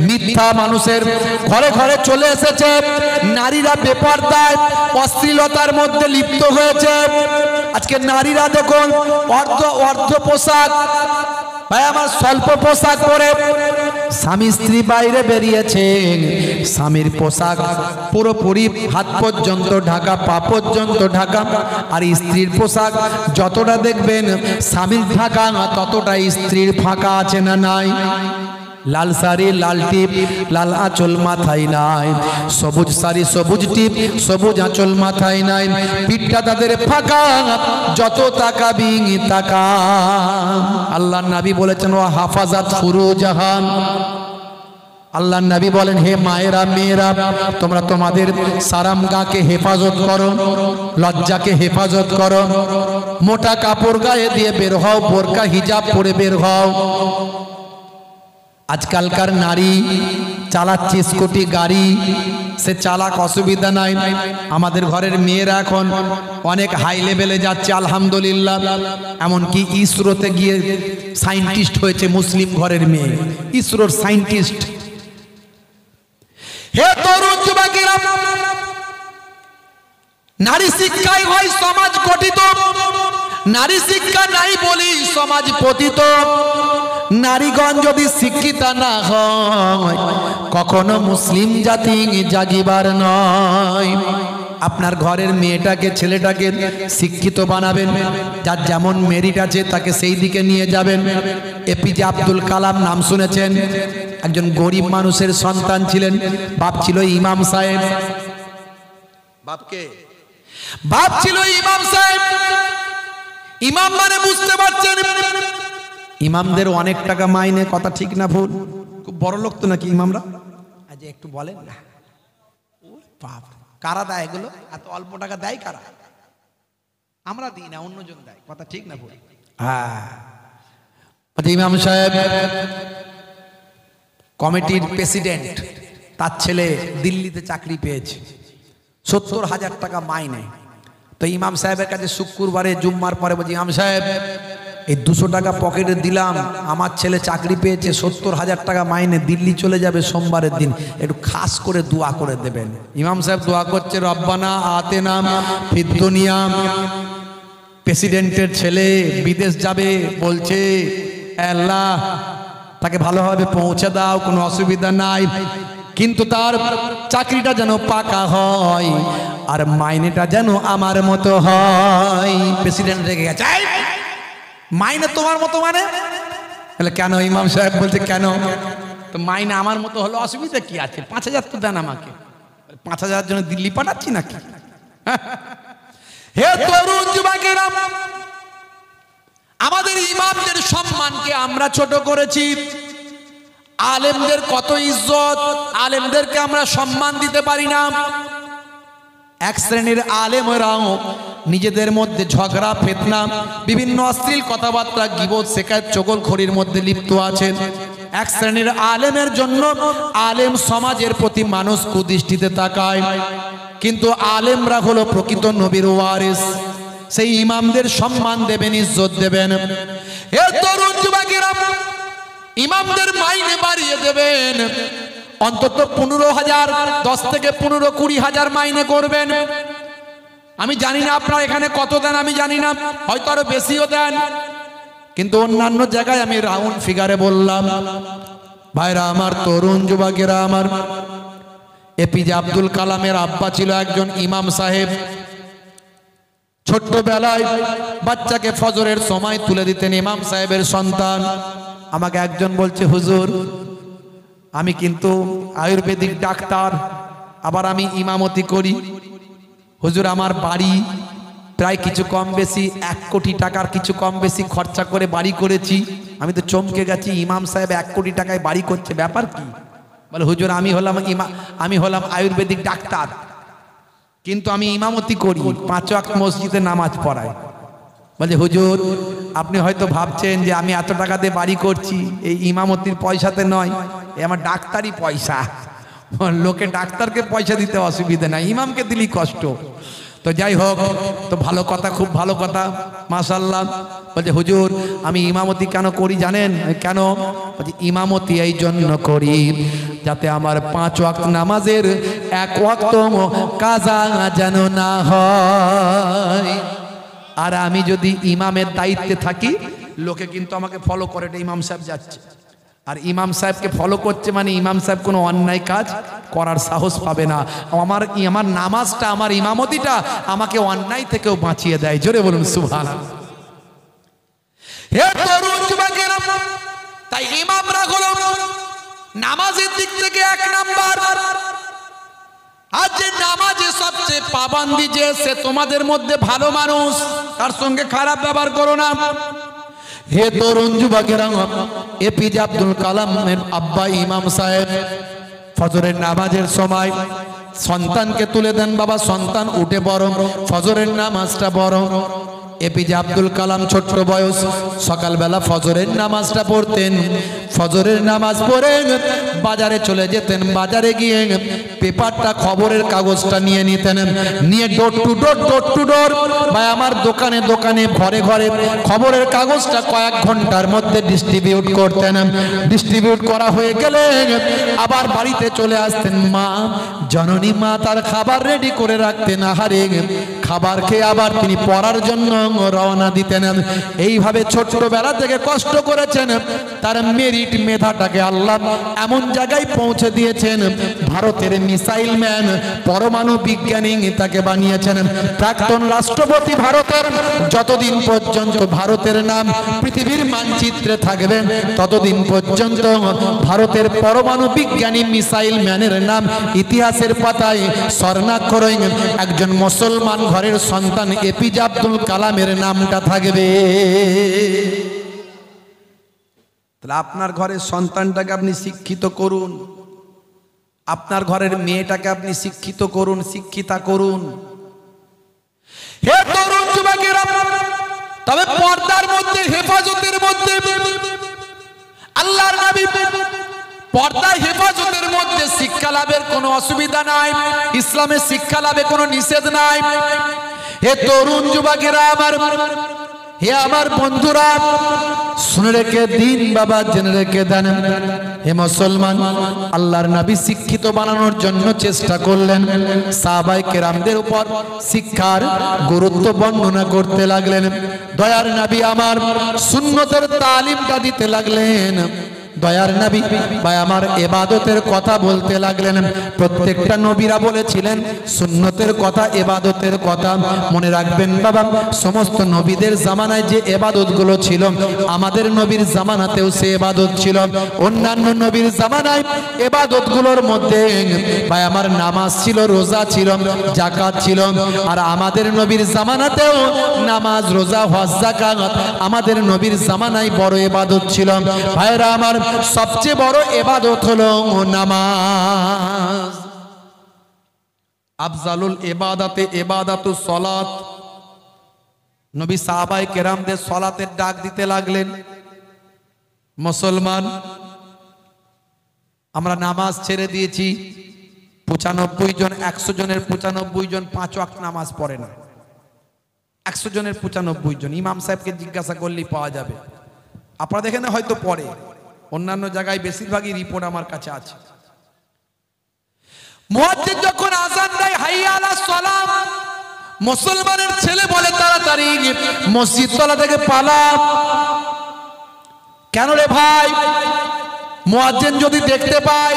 মিথ্যা মানুষের ঘরে ঘরে চলে এসেছে। নারীরা বেপরদায় অশ্লীলতার মধ্যে লিপ্ত হয়েছে। আজকে নারীরা দেখুন অর্ধ পোশাক, ভাই আমার স্বল্প পোশাক পরে স্বামী স্ত্রী বাইরে বেরিয়েছে। স্বামীর পোশাক পুরোপুরি হাত পর্যন্ত ঢাকা, পা পর্যন্ত ঢাকা, আর স্ত্রীর পোশাক যতটা দেখবেন স্বামীর ঢাকা ততটা স্ত্রীর ফাঁকা আছে না নাই? লাল শাড়ি লাল টিপ লাল আঁচল মাথায় নাই, সবুজ শাড়ি সবুজ টিপ সবুজ আঁচল মাথায় নাই, পিঠটা তাদের ফাঁকা, যত তাকাবি তাকা। আল্লাহ নবী বলেছেন ও হাফাজাত ফুরুজাহান। আল্লাহ নবী বলেন হে মায়েরা মেয়েরা তোমরা তোমাদের সারামগাকে হেফাজত করো, লজ্জাকে হেফাজত করো, মোটা কাপড় গায়ে দিয়ে বের হও, বোরকা হিজাব পরে বের হও। আজকালকার নারী চালাচ্ছে স্কুটি গাড়ি, সে চালাক, অসুবিধা নাই। আমাদের ঘরের মেয়েরা এখন অনেক হাই লেভেলে যাচ্ছে আলহামদুলিল্লাহ, এমনকি ইসরোতে গিয়ে সায়েন্টিস্ট হয়েছে মুসলিম ঘরের মেয়ে, ইসরোর সায়েন্টিস্ট। হে তরুণ যুবকেরা, নারী শিক্ষাই হয় সমাজ গঠিত, নারী শিক্ষা নাই বলি সমাজ পতিত। নারীগণ যদি শিক্ষিত না হয় কখনো মুসলিম জাতি জাগিবার নয়। আপনার ঘরের মেয়েটাকে ছেলেটাকে শিক্ষিত বানাবেন, যার যেমন মেরিট আছে তাকে সেই দিকে নিয়ে যাবেন। এপিজে আব্দুল কালাম নাম শুনেছেন? একজন গরিব মানুষের সন্তান ছিলেন, বাপ ছিল ইমাম সাহেব। বাপকে বাপ ছিল ইমাম সাহেব। ইমাম মানে বুঝতে পারছেন ইমামদের অনেক টাকা মাইনে, কথা ঠিক না ভুল? খুব বড় লোক তো নাকি ইমামরা? আজ একটু বলেন না, বাপ কারা দেয় এগুলো? এত অল্প টাকা দেয় কারা? আমরা দিই না, অন্যজন দেয়, কথা ঠিক না ভুল? হ্যাঁ, ইমাম সাহেব কমিটির প্রেসিডেন্ট, তার ছেলে দিল্লিতে চাকরি পেয়েছে, 70,000 টাকা মাইনে। তো ইমাম সাহেবের কাছে শুক্রবারে জুম্মার পরে বলছি, ইমাম সাহেব এই 200 টাকা পকেটে দিলাম, আমার ছেলে চাকরি পেয়েছে, 70,000 টাকা মাইনে, দিল্লি চলে যাবে সোমবারের দিন, একটু খাস করে দোয়া করে দেবেন। ইমাম সাহেব দোয়া করছে, রব্বানা আতেনা ফিদ দুনিয়া। প্রেসিডেন্টের ছেলে বিদেশ যাবে, বলছে আল্লাহ তাকে ভালোভাবে পৌঁছে দাও, কোনো অসুবিধা নাই, কিন্তু তার চাকরিটা যেন পাকা হয় আর মাইনেটা যেন আমার মতো হয়। প্রেসিডেন্ট রেগে গেছে, মাইনে তোমার মতো মানে? কেন? ইমাম সাহেব বলছে কেন? তো মাইনে আমার মতো হলো, অসুবিধা কি আছে? 5,000 তো দেন আমাকে। 5,000 জন্য দিল্লি পাঠাচ্ছি নাকি? হে তরুণ যুবকেরা, আমাদের ইমামদের সম্মানকে আমরা ছোট করেছি। আলেমদের কত ইজ্জত, আলেমদেরকে আমরা সম্মান দিতে পারি না। এক শ্রেণীর আলেমরাও নিজেদের মধ্যে ঝগড়া ফিতনা, বিভিন্ন অশ্লীল কথাবার্তা, গীবত শেখায়ত চগলখড়ির মধ্যে লিপ্ত আছেন। এক শ্রেণীর আলেমের জন্য আলেম সমাজের প্রতি মানুষ কুদৃষ্টিতে তাকায়, কিন্তু আলেমরা হলো প্রকৃত নবীর ওয়ারিস। সেই ইমামদের সম্মান দেবেন, ইজ্জত দেবেন। এ তরুণ যুবকেরা, ইমামদের মাইনে বাড়িয়ে দেবেন, অন্তত 15,000, 10 থেকে 15-20,000 মাইনে করবেন। আমি জানি না আপনারা এখানে কত দেন, আমি জানি না, হয়তো আরো বেশিও দেন, কিন্তু অন্যান্য জায়গায় আমি রাউন্ড ফিগারে বললাম। ভাইরা আমার, তরুণ যুবকেরা আমার, এপিজে আব্দুল কালামের আব্বা ছিল একজন ইমাম সাহেব। ছোট্টবেলায় বাচ্চাকে ফজরের সময় তুলে দিতেন ইমাম সাহেবের সন্তান। আমাকে একজন বলছে, হুজুর আমি কিন্তু আয়ুর্বেদিক ডাক্তার, আবার আমি ইমামতি করি। হুজুর আমার বাড়ি প্রায় কিছু কম বেশি 1 কোটি টাকার কিছু কম বেশি খরচা করে বাড়ি করেছি। আমি তো চমকে গেছি, ইমাম সাহেব 1 কোটি টাকায় বাড়ি করছে, ব্যাপার কি? বলে হুজুর আমি হলাম আয়ুর্বেদিক ডাক্তার, কিন্তু আমি ইমামতি করি, 5 ওয়াক্ত মসজিদে নামাজ পড়াই। বলে হুজুর আপনি হয়তো ভাবছেন যে আমি এত টাকা দিয়ে বাড়ি করছি, এই ইমামতির পয়সাতে নয়, এই আমার ডাক্তারি পয়সা। লোকে ডাক্তারকে পয়সা দিতে অসুবিধা নাই, ইমামকে দিলেই কষ্ট। তো যাই হোক, তো ভালো কথা, খুব ভালো কথা, মাশাআল্লাহ। বলছে হুজুর আমি ইমামতি কেন করি জানেন? কেন? বলছে ইমামতি এই জন্য করি যাতে আমার 5 ওয়াক্ত নামাজের 1 ওয়াক্ত কাজা যেন না হয়। আর আমি যদি ইমামের দায়িত্বে থাকি, লোকে কিন্তু আমাকে ফলো করে, ইমাম সাহেব যাচ্ছে, আর ইমাম সাহেবকে ফলো করছে মানে ইমাম সাহেব কোনো অন্যায় কাজ করার সাহস পাবে না। আমার নামাজটা, আমার ইমামতিটা আমাকে অন্যায় থেকেও বাঁচিয়ে দেয়। জোরে বলুন সুবহানাল্লাহ। হে তরুণ যুবকেরা, তাই ইমামরা হলো নামাজের দিক থেকে 1 নাম্বার। আর যে নামাজে সবচেয়ে পাবন্দি যে, সে তোমাদের মধ্যে ভালো মানুষ, তার সঙ্গে খারাপ ব্যবহার করো না। হে তরুণ যুবকেরা, এপিজে আব্দুল কালামের আব্বা ইমাম সাহেব ফজরের নামাজের সময় সন্তানকে তুলে দেন, বাবা সন্তান উঠে পড়ো, ফজরের নামাজটা পড়ো। এপিজে আব্দুল কালাম ছোট্ট বয়স, সকালবেলা ফজরের নামাজটা পড়তেন। ফজরের নামাজ পড়ে বাজারে চলে যেতেন, বাজারে গিয়ে পেপারটা, খবরের কাগজটা নিয়ে নিতেন, নিয়ে ডোর টু ডোর ভাই আমার দোকানে দোকানে, ঘরে ঘরে খবরের কাগজটা কয়েক ঘন্টার মধ্যে ডিস্ট্রিবিউট করতেন। ডিস্ট্রিবিউট করা হয়ে গেলে আবার বাড়িতে চলে আসতেন। মা, জননী মা তার খাবার রেডি করে রাখতেন। আহারে, খাবার খেয়ে আবার তিনি পড়ার জন্য রওনা দিতেন। এইভাবে ছোট্টবেলা থেকে কষ্ট করেছেন, তার মেরিট, মেধাটাকে আল্লাহ এমন জায়গায় পৌঁছে দিয়েছেন, ভারতের মিসাইল ম্যান, পরমাণু বিজ্ঞানী তাকে বানিয়েছেন। প্রাক্তন রাষ্ট্রপতি ভারতের, যতদিন পর্যন্ত ভারতের নাম পৃথিবীর মানচিত্রে থাকবে ততদিন পর্যন্ত ভারতের পরমাণু বিজ্ঞানী মিসাইল ম্যানের নাম ইতিহাসের পাতায় স্বর্ণাক্ষরে একজন মুসলমান ঘরের সন্তান এপিজে আব্দুল কালামের নামটা থাকবে। তাহলে আপনার ঘরের সন্তানটাকে আপনি শিক্ষিত করুন, আপনার ঘরের মেয়েটাকে আপনি শিক্ষিত করুন, শিক্ষিতা করুন। হে তরুণ যুবকেরা, তবে পর্দার মধ্যে, হেফাজতের মধ্যে আল্লাহর নবী পর্দা হেফাজতের মধ্যে শিক্ষা লাভের কোনো অসুবিধা নাই, ইসলামের শিক্ষা লাভে কোনো নিষেধ নাই। হে তরুণ যুবকেরা আমার, হে আমার বন্ধুরা, শুনে রেখে দিন বাবা, জেনে রেখে দেন। হে মুসলমান, আল্লাহর নবী শিক্ষিত বানানোর জন্য চেষ্টা করলেন। সাহাবায়ে কেরামদের উপর শিক্ষার গুরুত্ব বর্ণনা করতে লাগলেন। দয়ার নবী আমার সুন্নতের তালিমটা দিতে লাগলেন। দয়ার নবী ভাই আমার ইবাদতের কথা বলতে লাগলেন। প্রত্যেকটা নবীরা বলেছিলেন সুন্নতের কথা, ইবাদতের কথা। মনে রাখবেন বাবা, সমস্ত নবীদের জামানায় যে ইবাদতগুলো ছিল, আমাদের নবীর জামানাতেও সে ইবাদত ছিল। অন্যান্য নবীর জামানায় ইবাদতগুলোর মধ্যে ভাই আমার নামাজ ছিল, রোজা ছিল, যাকাত ছিল। আর আমাদের নবীর জামানাতেও নামাজ, রোজা, হজ, যাকাত আমাদের নবীর জামানায় বড় ইবাদত ছিল। ভাইরা আমার, সবচেয়ে বড় ইবাদত হলো নামাজ। আফজালুল ইবাদাতে ইবাদাতুস সালাত। নবী সাহাবায়ে কেরামদের সালাতের ডাক দিতে লাগলেন। মুসলমান, আমরা নামাজ ছেড়ে দিয়েছি। 95 জন, 100 জনের 95 জন 5 ওয়াক্ত নামাজ পড়ে না। 100 জনের 95 জন। ইমাম সাহেবকে জিজ্ঞাসা করলেই পাওয়া যাবে। আপনারা দেখেন হয়তো পড়ে, অন্যান্য জায়গায় বেশিরভাগই রিপোর্ট আমার কাছে আছে। মুয়াজ্জিন যখন আযান দেয়, হাইয়া আলাস সালাম, মুসলমানের ছেলে বলে তাড়াতাড়ি মসজিদ তলা থেকে পালা। কেন রে ভাই? মুয়াজ্জিন যদি দেখতে পায়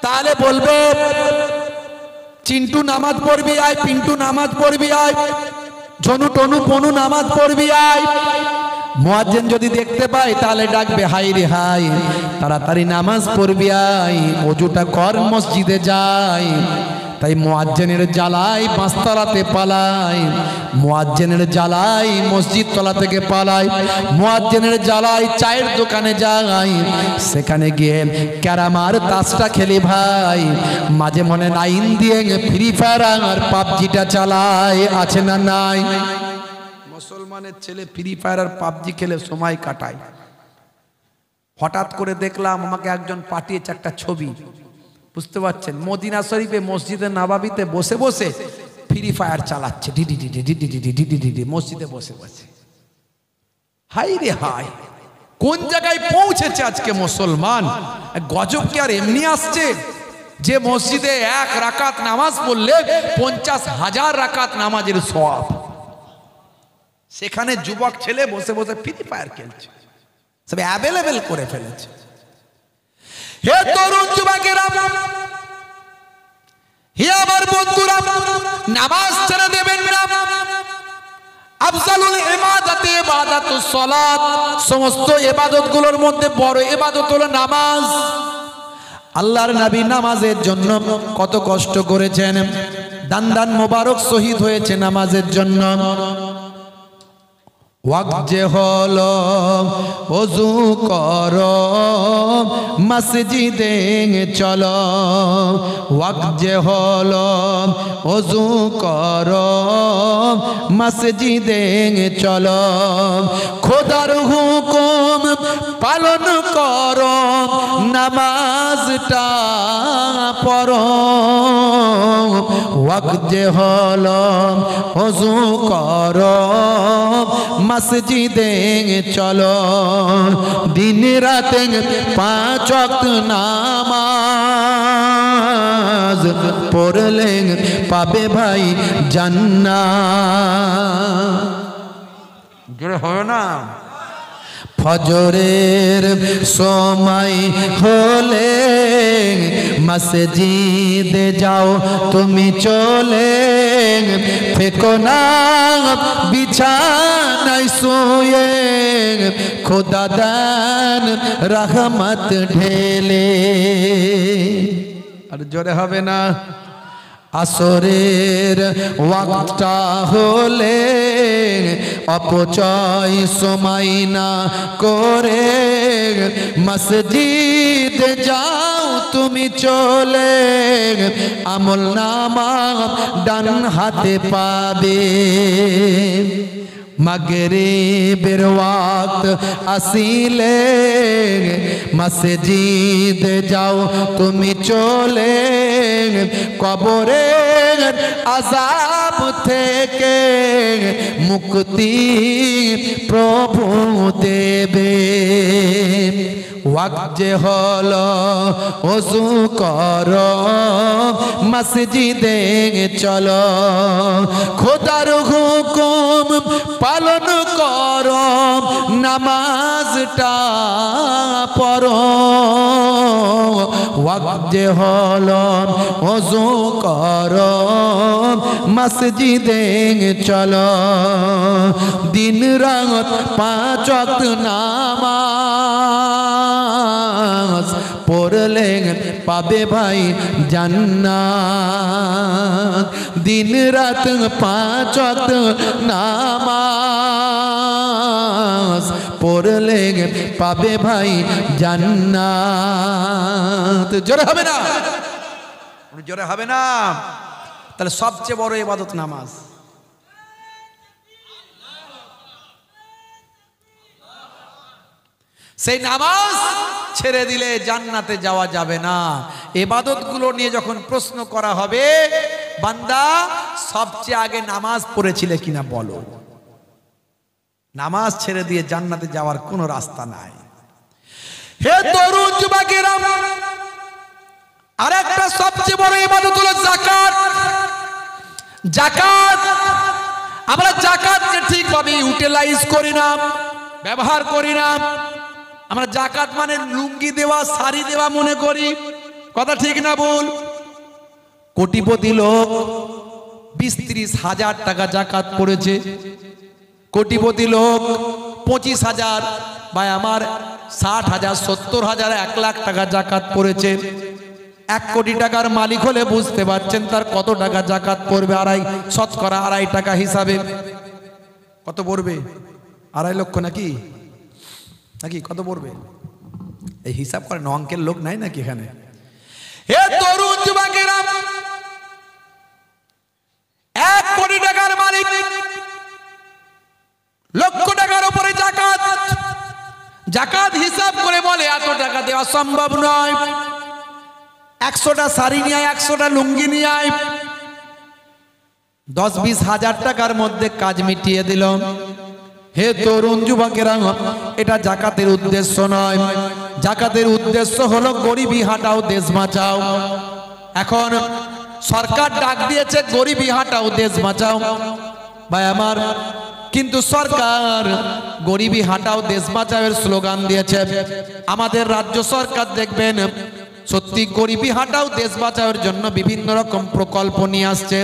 তাহলে বলবে চিন্টু নামাজ পড়বি আয়, পিন্টু নামাজ পড়বি আয়, ঝনু টনু পনু নামাজ পড়বি আয়। মুয়াজ্জিন যদি দেখতে পায় তাহলে ডাকবে হাই রে হাই, তাড়াতাড়ি নামাজ পড়বি আয়, ওযুটা কর, মসজিদে যাই। তাই মুয়াজ্জিনের জ্বালায় পাঁচতলাতে পালায়, মুয়াজ্জিনের জ্বালায় মসজিদ তলা থেকে পালায়, মুয়াজ্জিনের জ্বালায় চায়ের দোকানে যাই, সেখানে গিয়ে ক্যারামার তাসটা খেলি ভাই, মাঝে মনে লাইন দিয়ে ফ্রি ফায়ার আর পাবজিটা চালায়। আছে না নাই? মুসলমানের ছেলে ফ্রি ফায়ার আর পাবজি খেলে সময় কাটায়। হঠাৎ করে দেখলাম আমাকে একজন পাঠিয়েছে একটা ছবি, বুঝতে পারছেন, মদিনা শরীফে মসজিদে নববীতে বসে বসে ফ্রি ফ্রি ফায়ার চালাচ্ছে, ডিডি মসজিদে বসে বসে। হাই রে হাই, কোন জায়গায় পৌঁছেছে আজকে মুসলমান। গজব কি আর এমনি আসছে যে মসজিদে 1 রাকাত নামাজ পড়লে 50,000 রাকাত নামাজের সওয়াব? সেখানে যুবক ছেলে বসে বসে ফ্রি ফায়ার খেলছে, সব অ্যাভেলেবেল করে ফেলেছে। হে তরুণ যুবকেরা, হে আমার বন্ধুরা, নামাজ ছেড়ে দেবেন না। আফজালুল ইবাদাতে ইবাদাতুস সালাত, সমস্ত ইবাদতগুলোর মধ্যে বড় ইবাদত হলো নামাজ। আল্লাহর নবী নামাজের জন্য কত কষ্ট করেছেন, দান মোবারক শহীদ হয়েছে নামাজের জন্য। ওয়াক্ত যে হলো ওযু করো মসজিদে চলো, ওয়াক্ত যে হলো ওযু করো মসজিদে চলো, খোদার হুকুম পালন করো নামাজটা পড়ো। ওয়াক্ত যে হলো ওযু করো মসজিদে চলো, দিন রাতে 5 ওয়াক্ত নামাজ পড়লে পাবে ভাই জান্নাত। জোরে হয় না? ফজরের সময় হলে মসজিদে যাও তুমি চলে, ফেকো না বিছানায় শুয়ে, খোদা দান রহমত ঢেলে। আর জোরে হবে না? আসরের ওয়াক্তটা হলে অপচয় সময় না করে মসজিদে যাও তুমি চলে, আমল নামা ডান হাতে পাবে। মাগরিবের ওয়াক্ত আসিলে মসজিদে যাও তুমি চলে, কবরের আযাব থেকে মুক্তি প্রভু দেবে। ওয়াক্ত যে হলো ওযু করো মসজিদে চলো, খোদার হুকুম পালন করো নামাজটা পড়ো। ওয়াক্ত যে হলো ওযু করো মসজিদে চলো, দিন রাত 5 ওয়াক্ত নামাজ পড়লে পাবে ভাই জান্নাত। দিন রাত 5 ওয়াক্ত নামাজ পড়লে পাবে ভাই জান্নাত। জোরে হবে না? জোরে হবে না? তাহলে সবচেয়ে বড় ইবাদত নামাজ। সেই নামাজ ছেড়ে দিলে জান্নাতে যাওয়া যাবে না। ইবাদতগুলো নিয়ে যখন প্রশ্ন করা হবে, বান্দা সবচেয়ে আগে নামাজ পড়েছিলে কিনা বলো। নামাজ ছেড়ে দিয়ে জান্নাতে যাওয়ার কোনো রাস্তা নাই। হে তরুণ যুবকেরা, আরেকটা সবচেয়ে বড় ইবাদত হলো যাকাত। যাকাত, আমরা যাকাতকে ঠিকভাবে ইউটিলাইজ করি না, ব্যবহার করি না। আমরা যাকাত মানে লুঙ্গি দেওয়া, শাড়ি দেওয়া মনে করি। কথা ঠিক না ভুল? কোটিপতি লোক 20-30 হাজার টাকা যাকাত পড়েছে, কোটিপতি লোক 25,000 বা আমার 60,000, 70,000, 1 লাখ টাকা যাকাত পড়েছে। 1 কোটি টাকার মালিক হলে বুঝতে পারছেন তার কত টাকা যাকাত পড়বে। শতকরা 2.5 টাকা হিসাবে কত পড়বে? 2.5 লক্ষ নাকি নাকি কত পড়বে? এই হিসাব করেন, অঙ্কের লোক নাই নাকি এখানে? হে তরুণ যুবকেরা, 1 কোটি টাকার মালিক, লক্ষ টাকার উপরে যাকাত। যাকাত হিসাব করে বলে এত টাকা দেওয়া সম্ভব নয়। 100টা শাড়ি নিয়ে আয়, 100টা লুঙ্গি নিয়ে আয়। 10-20 হাজার টাকার মধ্যে কাজ মিটিয়ে দিল। হে তরুণ যুবকেরা, এটা জাকাতের উদ্দেশ্য নয়। জাকাতের উদ্দেশ্য হলো গরিবি হাটাও, দেশ বাঁচাও। এখন সরকার ডাক দিয়েছে গরিবি হাটাও, দেশ বাঁচাও। ভাই আমার, কিন্তু সরকার গরিবি হাটাও দেশ বাঁচাও এর স্লোগান দিয়েছে। আমাদের রাজ্য সরকার দেখবেন সত্যি গরিবি হাটাও দেশ বাঁচাওয়ের জন্য বিভিন্ন রকম প্রকল্প নিয়ে আসছে।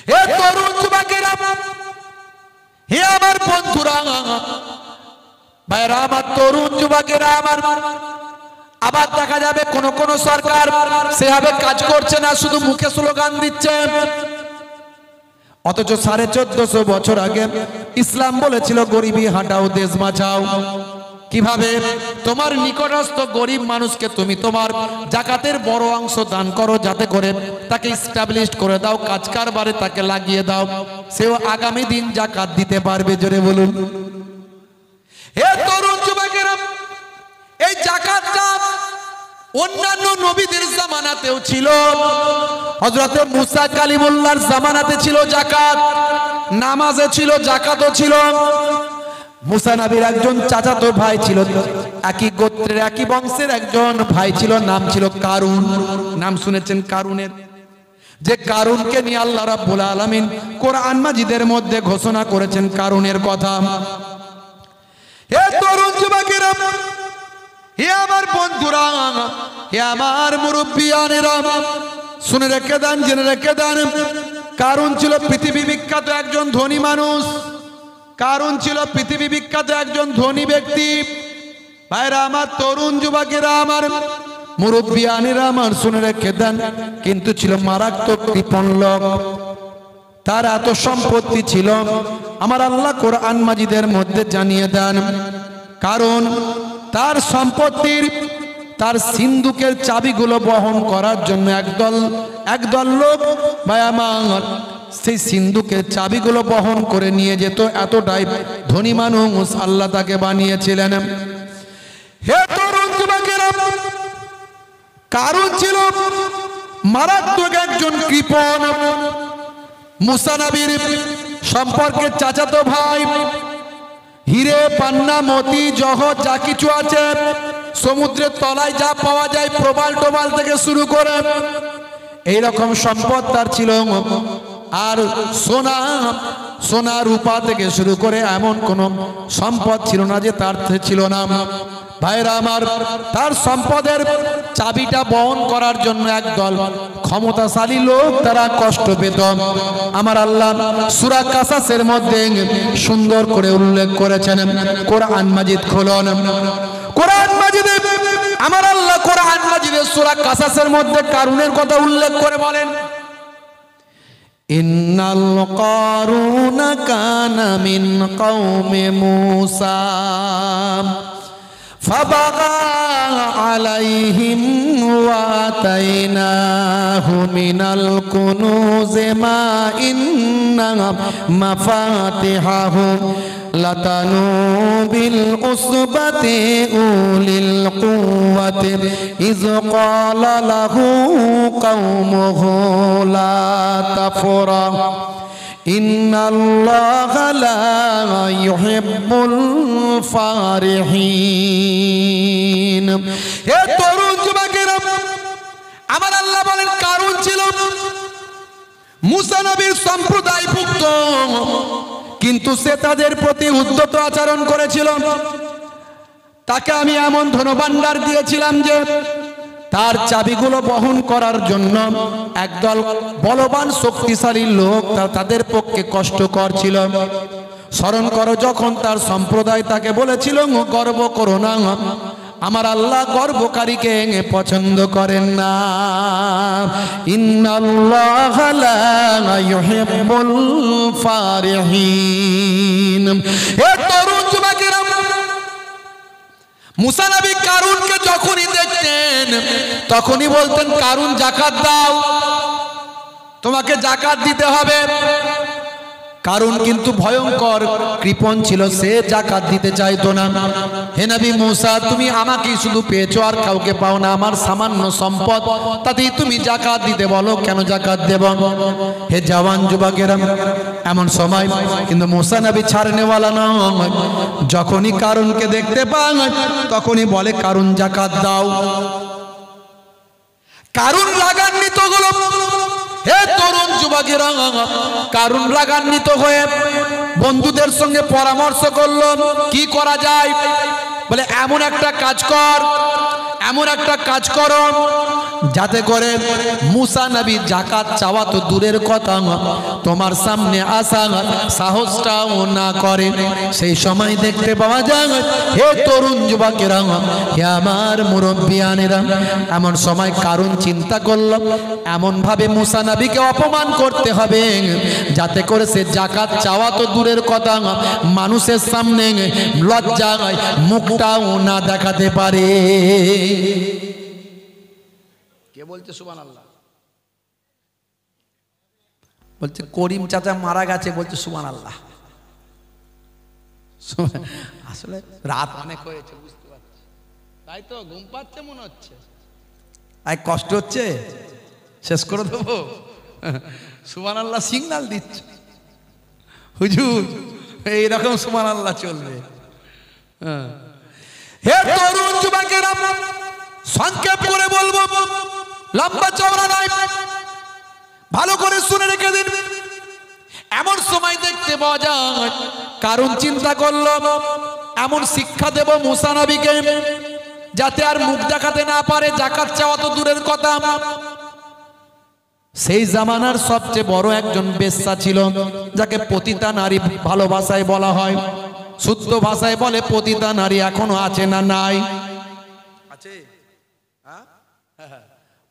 হে তরুণ যুবকেরা, হে আমার বন্ধুরা, ভাইরা আমার, তরুণ যুবকেরা আমার, আবার দেখা যাবে কোন কোন সরকার সেভাবে কাজ করছে না, শুধু মুখে স্লোগান দিচ্ছে। অথচ 1450 বছর আগে ইসলাম বলেছিল গরিবি হাটাও, দেশ বাঁচাও। কিভাবে? তোমার নিকটস্থ গরিব মানুষকে তুমি তোমার জাকাতের বড় অংশ দান করো, যাতে করে তাকে এস্টাবলিশ করে দাও, কাজ কারবারে তাকে লাগিয়ে দাও, সেও আগামী দিন জাকাত দিতে পারবে। জোরে বলুন। হে তরুণ যুবকেরা, এই জাকাতটা অন্যান্য নবীদের জামানাতেও ছিল। হযরতে মুসা কালিমুল্লাহর জামানাতে ছিল জাকাত, নামাজে ছিল, জাকাতও ছিল। মুসা নবীর একজন চাচাতো ভাই ছিল, একই গোত্রের একই বংশের একজন ভাই ছিল, নাম ছিল কারুন। নাম শুনেছেন কারুনের? যে কারুনকে নিয়ে আল্লাহ রাব্বুল আলামিন কোরআন মাজিদের মধ্যে ঘোষণা করেছেন কারুনের কথা। হে তরুণ যুবকেরা, হে আমার বন্ধুরা, হে আমার মুরব্বিয়ানেরা, শুনে রেখে দেন, জেনে রেখে দেন, কারুন ছিল পৃথিবী বিখ্যাত একজন ধনী মানুষ। কারুন ছিল পৃথিবী বিখ্যাত একজন ধনী ব্যক্তি। ভাইরা আমার, তরুণ যুবকেরা আমার, মুরব্বিয়ানেরা আমার, শুনে রেখে দেন, কিন্তু ছিল মারাত্মক কৃপণ লোক। তার এত সম্পত্তি ছিল, আমার আল্লাহ কোরআন মাজিদের মধ্যে জানিয়ে দেন, কারণ তার সম্পত্তির, তার সিন্ধুকের চাবিগুলো বহন করার জন্য একদল লোক, ভাই আমার, সেই সিন্ধুকের চাবিগুলো বহন করে নিয়ে যেত। এতটাই ধনী মানুষ আল্লাহ তাকে বানিয়েছিলেন। হে তরুণ যুবকেরা, কারুন ছিল মারাত্মক একজন কৃপণ। মুসা নবীর সম্পর্কে চাচাতো ভাই, হিরে, পান্না, মতি, জহর যা কিছু আছে, সমুদ্রের তলায় যা পাওয়া যায়, প্রবাল টোবাল থেকে শুরু করে এইরকম সম্পদ তার ছিল। আর সোনা রূপা থেকে শুরু করে এমন কোন সম্পদ ছিল না যে তার ছিল না। ভাইরা আমার, তার সম্পদের চাবিটা বহন করার জন্য একদল ক্ষমতাশালী লোক তারা কষ্ট পেত। আমার আল্লাহ সূরা কাসাসের মধ্যে সুন্দর করে উল্লেখ করেছেন। কোরআন মাজিদ খুলুন, কোরআন মাজিদে আমার আল্লাহ কোরআন মাজিদে সূরা কাসাসের মধ্যে কারুনের কথা উল্লেখ করে বলেন, ইন্নাল কারুনা কানা মিন কওমে মূসা ফাবাগা আলাইহিম ওয়া আতাইনাহু মিনাল কুনুজি মা ইন্না মাফাতিহাহু লাতানু বিল উসবাতি উলিল কুওয়াতি ইয ক্বালা লাহু কওমুহু লা তাফরাহ ইন্নাল্লাহা লা ইউহিব্বুল ফারিহিন। হে তরুণ যুবকেরা, আমার আল্লাহ বলেন কারুন ছিল মুসা নবীর সম্প্রদায়ভুক্ত, কিন্তু সে তাদের প্রতি উদ্ধত আচরণ করেছিল। তাকে আমি এমন ধনভাণ্ডার দিয়েছিলাম যে তার চাবিগুলো বহন করার জন্য একদল বলবান শক্তিশালী লোক তাদের পক্ষে কষ্টকর ছিল। স্মরণ করো, যখন তার সম্প্রদায় তাকে বলেছিল গর্ব করো না, আমার আল্লাহ গর্বকারীকে পছন্দ করেন না। ইন্নাল্লাহা লা ইউহিব্বুল ফারিহিন। হে তরুণ যুবকেরা, মুসা নবী কারুনকে যখনই দেখতেন তখনই বলতেন, কারুন জাকাত দাও, তোমাকে জাকাত দিতে হবে। কারণ কিন্তু ভয়ঙ্কর কৃপণ ছিল, সে যাকাত দিতে চাইতো না। হে নবী মুসা, তুমি আমাকেই শুধু পেয়েছো আর কাউকে পাও না, আমার সামান্য সম্পদ, তাতেই তুমি যাকাত দিতে বলো, কেন যাকাত দেব? হে জওয়ান যুবকেরা, এমন সময় কিন্তু মুসা নবী ছাড়নেওয়ালা নয়, যখনই কারণকে দেখতে পায় তখনই বলে কারণ যাকাত দাও। কারণ রাগান্বিত হলো। হে তরুণ যুবকেরা, কারণ রাগান্বিত হয়ে বন্ধুদের সঙ্গে পরামর্শ করলো কি করা যায়। বলে এমন একটা কাজ কর, এমন একটা কাজ করো যাতে করে মুসা নবী যাকাত চাওয়া তো দূরের কথা, তোমার সামনে আসা সাহসটাও না করে। সেই সময় দেখতে পাওয়া যায়, হে তরুণ যুবকেরা, হে আমার মুরব্বিয়ানেরা, এমন সময় কারণ চিন্তা করল এমন ভাবে মুসা নবীকে অপমান করতে হবে যাতে করে সে যাকাত চাওয়া তো দূরের কথা, মানুষের সামনে লজ্জায় মুখটাও না দেখাতে পারে। কে বলছে সুবহানাল্লাহ? বলছে করিম চাচা মারা গেছে, বলছে সুবহানাল্লাহ। আসলে রাত অনেক হয়েছে, বুঝতে পারছি, তাই তো ঘুম পাচ্ছে মনে হচ্ছে। আই কষ্ট হচ্ছে, শেষ করে দেবো। সুবহানাল্লাহ সিগন্যাল দিচ্ছে হুজুর, এইরকম সুবহানাল্লাহ চলবে। হে তরুণ যুবকেরা, সংক্ষেপ করে বলবো, লম্বা চওড়া নয়, ভালো করে শুনে রেখে দিন। এমন সময় দেখতে পাওয়া যায় কারণ চিন্তা করলো এমন শিক্ষা দেব মুসা নবীকে যাতে আর মুখ দেখাতে না পারে, যাকাত চাওয়া তো দূরের কথা। সেই জামানার সবচেয়ে বড় একজন বেশ্যা ছিল, যাকে পতিতা নারী ভালো ভাষায় বলা হয়, শুদ্ধ ভাষায় বলে পতিতা নারী। এখনো আছে না নাই? আছে।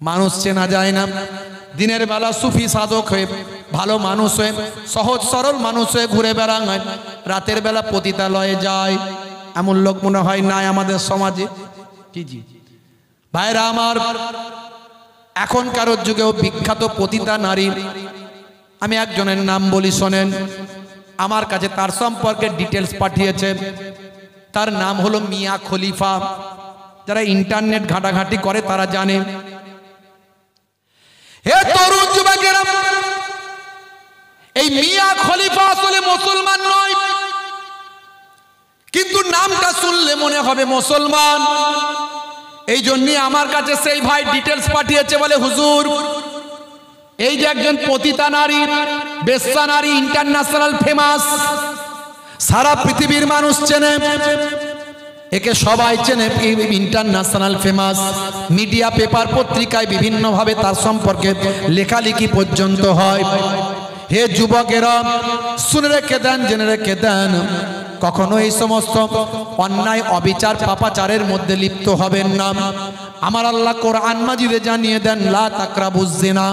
মানুষ চেনা যায় না। দিনের বেলা সুফি সাধক হয়ে, ভালো মানুষ হয়ে, সহজ সরল মানুষ হয়ে ঘুরে বেড়ায়, রাতের বেলা পতিতালয়ে যায়। এমন লোক মনে হয় নাই আমাদের সমাজে? কি জি ভাইরা আমার, এখনকার যুগেও বিখ্যাত পতিতা নারী, আমি একজনের নাম বলি শোনেন। আমার কাছে তার সম্পর্কে ডিটেলস পাঠিয়েছে। তার নাম হলো মিয়া খলিফা। যারা ইন্টারনেট ঘাটাঘাটি করে তারা জানে। হে তরুণ যুবকেরা, এই মিয়া খলিফা আসলে মুসলমান নয়, কিন্তু নামটা শুনলে মনে হবে মুসলমান। এই জন্যই আমার কাছে সেই ভাই ডিটেলস পাঠিয়েছে, বলে হুজুর এই যে একজন পতিতা নারী, বেশ্যা নারী, ইন্টারন্যাশনাল ফেমাস, সারা পৃথিবীর মানুষ চেনে একে, সবাই চেনে, ইন্টারন্যাশনাল ফেমাস। মিডিয়া, পেপার, পত্রিকায় বিভিন্নভাবে তার সম্পর্কে লেখালেখি পর্যন্ত হয়। হে যুবকেরা, শুনে রেখে দেন, জেনে রেখে দেন, কখনো এই সমস্ত অন্যায়, অবিচার, পাপাচারের মধ্যে লিপ্ত হবেন না। আমার আল্লাহ কোরআন মাজিদে জানিয়ে দেন, লা তাকরাবুজ জিনা,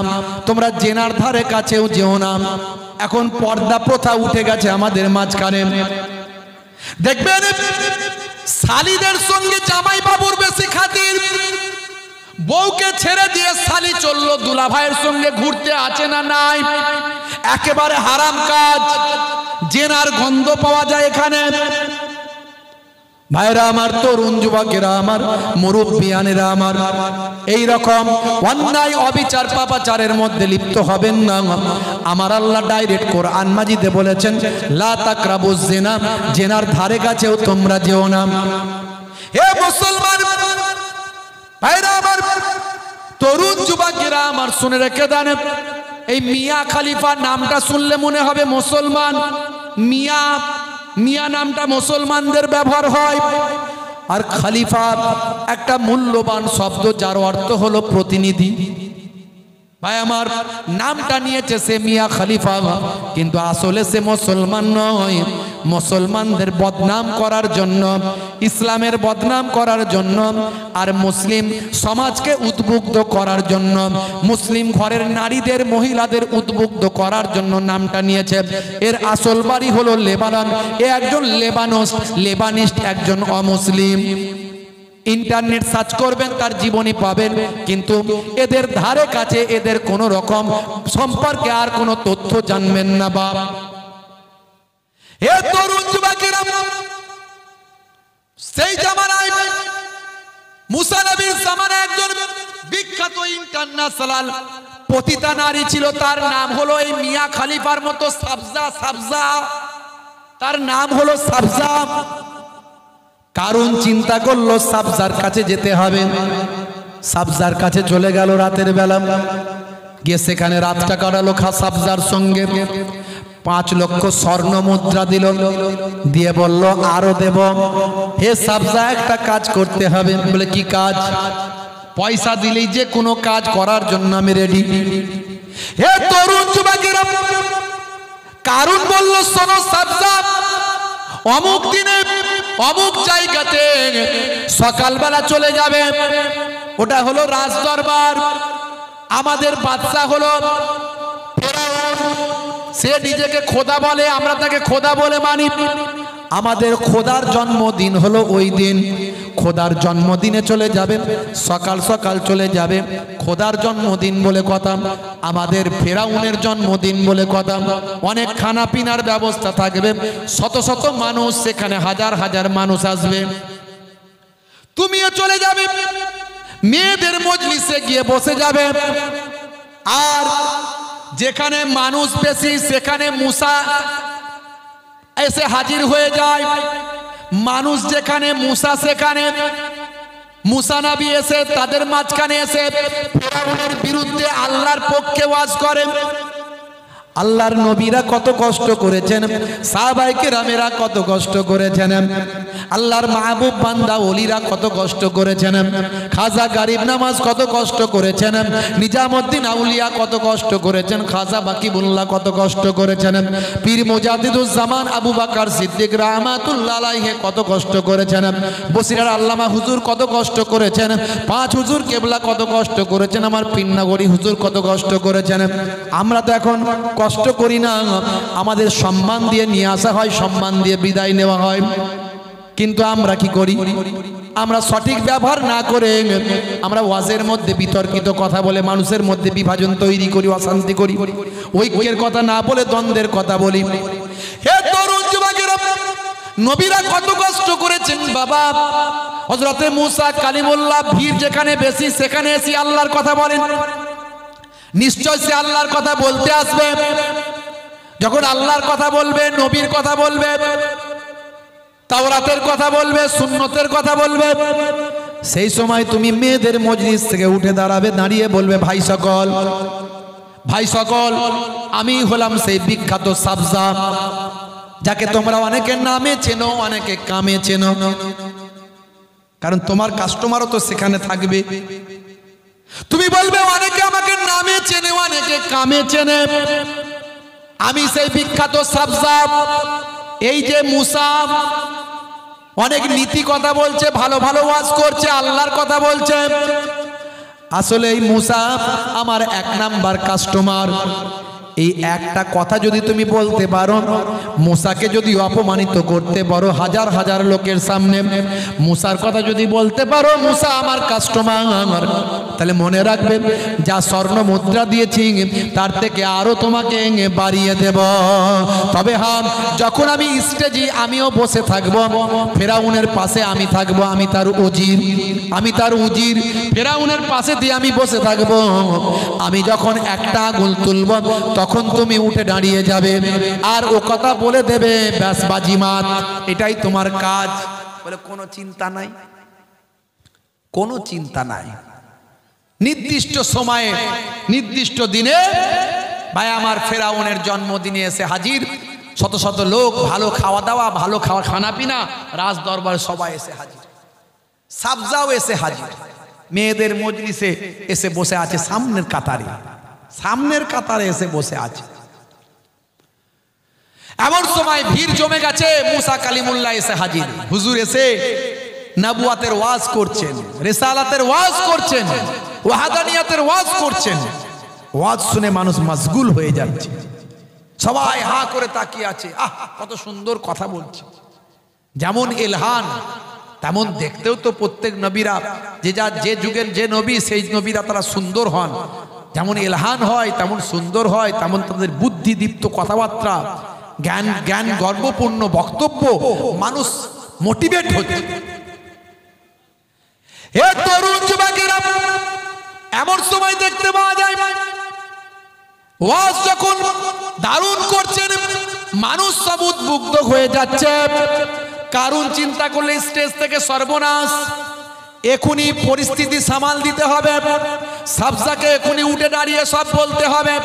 তোমরা জেনার ধারে কাছেও যেও না। এখন পর্দা প্রথা উঠে গেছে আমাদের মাঝখানে। দেখবেন শালিদের সঙ্গে জামাই বাবুর বেশি খাতির, বউকে ছেড়ে দিয়ে শালি চললো দুলা ভাইয়ের সঙ্গে ঘুরতে, আছে না নাই? একেবারে হারাম কাজ, জেনার গন্ধ পাওয়া যায় এখানে। ভাইরা আমার, তরুণ যুবকেরা আমার, মুরব্বিয়ানেরা আমার, এই রকম অন্যায়, অবিচার, পাপাচারের মধ্যে লিপ্ত হবেন না। আমার আল্লাহ ডাইরেক্ট কোরআন মাজিদে বলেছেন, লা তাকরাবুজ জিনা, জেনার ধারে কাছেও তোমরা যেও না। হে মুসলমান ভাইরা আমার, তরুণ যুবকেরা আমার, শুনে রেখে দেন, এই মিয়া খলিফা নামটা শুনলে মনে হবে মুসলমান। মিয়া, মিয়া নামটা মুসলমানদের ব্যবহার হয়, আর খলিফা একটা মূল্যবান শব্দ, যার অর্থ হলো প্রতিনিধি। ভাই আমার, নামটা নিয়েছে সে মিয়া খলিফা, কিন্তু আসলে সে মুসলমান নয়। মুসলমানদের বদনাম করার জন্য, ইসলামের বদনাম করার জন্য, আর মুসলিম সমাজকে উদ্বুদ্ধ করার জন্য, মুসলিম ঘরের নারীদের, মহিলাদের উদ্বুদ্ধ করার জন্য নামটা নিয়েছে। এর আসল বাড়ি হলো লেবানন। এ একজন লেবানিস্ট, একজন অমুসলিম। ইন্টারনেট সার্চ করবেন, তার জীবনী পাবেন, কিন্তু এদের ধারে কাছে, এদের কোনো রকম সম্পর্কে আর কোনো তথ্য জানবেন না। বাবা হে তরুণ যুবকেরা, সেই জামানায় মুসা নবীর জামানায় একজন বিখ্যাত ইন্টারন্যাশনাল পতিতা নারী ছিল। তার নাম হলো এই মিয়া খলিফার মতো সাবজা। তার নাম হলো সাবজা। কারণ চিন্তা করলো সাবজার কাছে যেতে হবে। সাবজার কাছে চলে গেল রাতের বেলা, গিয়ে সেখানে রাতটা কাটালো সাবজার সঙ্গে। 5 লক্ষ স্বর্ণ মুদ্রা দিল, দিয়ে বলল আরো দেব। হে সাবজা, একটা কাজ করতে হবে। বলে কি কাজ? পয়সা দিলেই যে কোনো কাজ করার জন্য আমি রেডি। হে তরুণ যুবকেরা, কারণ বলল শোনো সাবজা, অমুক দিনে অমুক জায়গাতে সকালবেলা চলে যাবে। ওটা হলো রাজদরবার। আমাদের বাদশা হলো ফেরাউন। সে নিজেকে খোদা বলে, আমরা তাকে খোদা বলে মানি। আমাদের খোদার জন্মদিন হলো ওই দিন। খোদার জন্মদিনে চলে যাবে, সকাল সকাল চলে যাবে। খোদার জন্মদিন বলে কথা, আমাদের ফেরাউনের জন্মদিন বলে কথা। অনেক খানা পিনার ব্যবস্থা থাকবে, শত শত মানুষ সেখানে, হাজার হাজার মানুষ আসবে। তুমিও চলে যাবে, মেয়েদের মজলিসে গিয়ে বসে যাবে। আর যেখানে মানুষ বেশি সেখানে মুসা এসে হাজির হয়ে যায়। মানুষ যেখানে মুসা সেখানে। মুসা নবী এসে তাদের মাঝখানে এসে ফেরাউনের বিরুদ্ধে আল্লাহর পক্ষে ওয়াজ করেন। আল্লাহর নবীরা কত কষ্ট করেছেন, সাহাবায়ে কেরামেরা কত কষ্ট করেছেন, আল্লাহর মাহবুব বান্দা ওলিরা কত কষ্ট করেছেন, খাজা গরিব নামাজ কত কষ্ট করেছেন, নিজামুদ্দিন আউলিয়া কত কষ্ট করেছেন, খাজা বাকিবুল্লাহ কত কষ্ট করেছেন, পীর মুজাদ্দিদুজ্জামান আবু বকর সিদ্দিক রাহমাতুল্লাহ আলাইহি কত কষ্ট করেছেন, বসিরার আল্লামা হুজুর কত কষ্ট করেছেন, 5 হুজুর কেবলা কত কষ্ট করেছেন, আমার পিন্নাগড়ি হুজুর কত কষ্ট করেছেন। আমরা তো এখন কষ্ট করি না, আমাদের সম্মান দিয়ে নিয়ে আসা হয়, সম্মান দিয়ে বিদায় নেওয়া হয়। কিন্তু আমরা কি করি? আমরা সঠিক ব্যবহার না করে আমরা ওয়াজের মধ্যে বিতর্কিত কথা বলে মানুষের মধ্যে বিভাজন তৈরি করি, অশান্তি করি, ঐক্যের কথা না বলে দ্বন্দ্বের কথা বলি। হে তরুণ যুবকেরা, নবীরা কত কষ্ট করেছেন বাবা। হযরতে মুসা কালিমুল্লাহ ভিড় যেখানে বেশি সেখানে এসে আল্লাহর কথা বলেন। নিশ্চয় সে আল্লাহর কথা বলতে আসবে। যখন আল্লাহর কথা বলবে, নবীর কথা বলবে, তাওরাতের কথা বলবে, সুন্নতের কথা বলবে, সেই সময় তুমি মেয়েদের মজলিস থেকে উঠে দাঁড়াবে, দাঁড়িয়ে বলবে ভাই সকল, ভাই সকল, আমি হলাম সেই বিখ্যাত সাবজা, যাকে তোমরা অনেকে নামে চেনো, অনেকে কামে চেনো। কারণ তোমার কাস্টমারও তো সেখানে থাকবে। তুমি বলবে অনেকে আমাকে নামে চেনে, অনেকে কামে চেনে। আমি সেই বিখ্যাত সাবজা। এই যে মুসা অনেক নীতি কথা বলছে, ভালো ভালো ওয়াজ করছে, আল্লাহর কথা বলছে। আসলে এই মুসা আমার 1 নাম্বার কাস্টমার। এই একটা কথা যদি তুমি বলতে পারো, মুসাকে যদি অপমানিত করতে পারো হাজার হাজার লোকের সামনে, মুসার কথা যদি বলতে পারো মুসা আমার কাস্টমার, তাহলে মনে রাখবে যা স্বর্ণ মুদ্রা দিয়েছি তার থেকে আরো তোমাকে বাড়িয়ে দেব। তবে হ্যাঁ, যখন আমি স্টেজে আমিও বসে থাকবো, ফেরাউনের পাশে আমি থাকবো, আমি তার উজির, আমি তার উজির। ফেরাউনের পাশে দিয়ে আমি বসে থাকবো। আমি যখন একটা আঙুল তুলব তখন তুমি উঠে দাঁড়িয়ে যাবে আর ও কথা বলে দেবে, ব্যাস বাজিমাত, এটাই তোমার কাজ। বলে কোনো চিন্তা নাই, কোনো চিন্তা নাই। নির্দিষ্ট সময়ে নির্দিষ্ট দিনে ভাই আমার ফেরাউনের জন্মদিনে এসে হাজির, শত শত লোক, ভালো খাওয়া দাওয়া, ভালো খানা পিনা, রাজ দরবার সবাই এসে হাজির। সাবজাও এসে হাজির, মেয়েদের মজলিসে এসে বসে আছে সামনের কাতারে, সামনের কাতারে এসে বসে আছে। এমন সময় ভিড় জমে গেছে, মুসা কালিমুল্লাহ এসে হাজির। হুজুর এসে নবুয়াতের ওয়াজ করছেন, রিসালাতের ওয়াজ করছেন, ওয়াহাদানিয়াতের ওয়াজ করছেন। ওয়াজ শুনে মানুষ মশগুল হয়ে যাচ্ছে, সবাই হা করে তাকিয়ে আছে। আহ, কত সুন্দর কথা বলছে। যেমন ইলহান তেমন দেখতেও তো প্রত্যেক নবীরা, যে যুগের যে নবী সেই নবীরা তারা সুন্দর হন। যেমন ইলহান হয় তেমন সুন্দর হয়, তেমন তাদের বুদ্ধিদীপ্ত কথাবার্তা, জ্ঞান জ্ঞান গর্বপূর্ণ বক্তব্য, মানুষ মোটিভেট হচ্ছে। হে তরুণ যুবকেরা, এমন সময় দেখতে পাওয়া যায় ওয়াজ যখন দারুণ করছেন, মানুষ সব উদ্বুদ্ধ হয়ে যাচ্ছে। কারণ চিন্তা করলে স্টেজ থেকে সর্বনাশ, এখনই পরিস্থিতি সামাল দিতে হবে, সাবজাকে এখনই উঠে দাঁড়িয়ে সব বলতে হবে।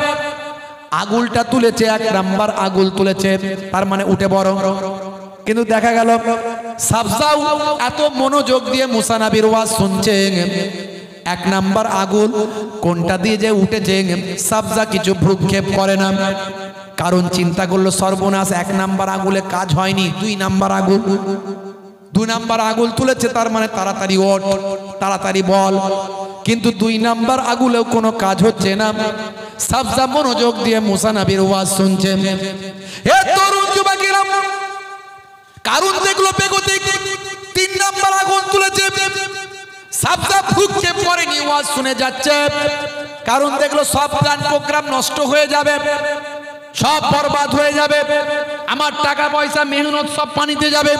আগুলটা তুলেছে, 1 নাম্বার আগুল তুলেছে, তার মানে উঠে বড়। কিন্তু দেখা গেল সাবজাও এত মনোযোগ দিয়ে মুসা নবীর ওয়াজ শুনছে, 1 নাম্বার আগুল কোনটা দিয়ে যে উঠেছে সাবজা কিছু ভ্রুক্ষেপ করে না। কারণ চিন্তা করলো সর্বনাশ, 1 নাম্বার আগুলে কাজ হয়নি, 2 নাম্বার আগুল, 2 নাম্বার আগুল তুলেছে, তার মানে তাড়াতাড়ি ওঠ, তাড়াতাড়ি বল। কিন্তু 2 নাম্বার আগুলেও কোনো কাজ হচ্ছে না। সাবজা মনোযোগ দিয়ে মুসা নবীর ওয়াজ শুনছে। হে তরুণ যুবকেরা, কারণ দেখলো বেগতিক 3 নাম্বার আগুন তুলেছে, সাবজা ভ্রুক্ষেপ করেনি, ওয়াজ শুনে যাচ্ছে। কারণ দেখলো সব প্ল্যান প্রোগ্রাম নষ্ট হয়ে যাবে, সব বরবাদ হয়ে যাবে, আমার টাকা পয়সা মেহনত সব পানিতে যাবে।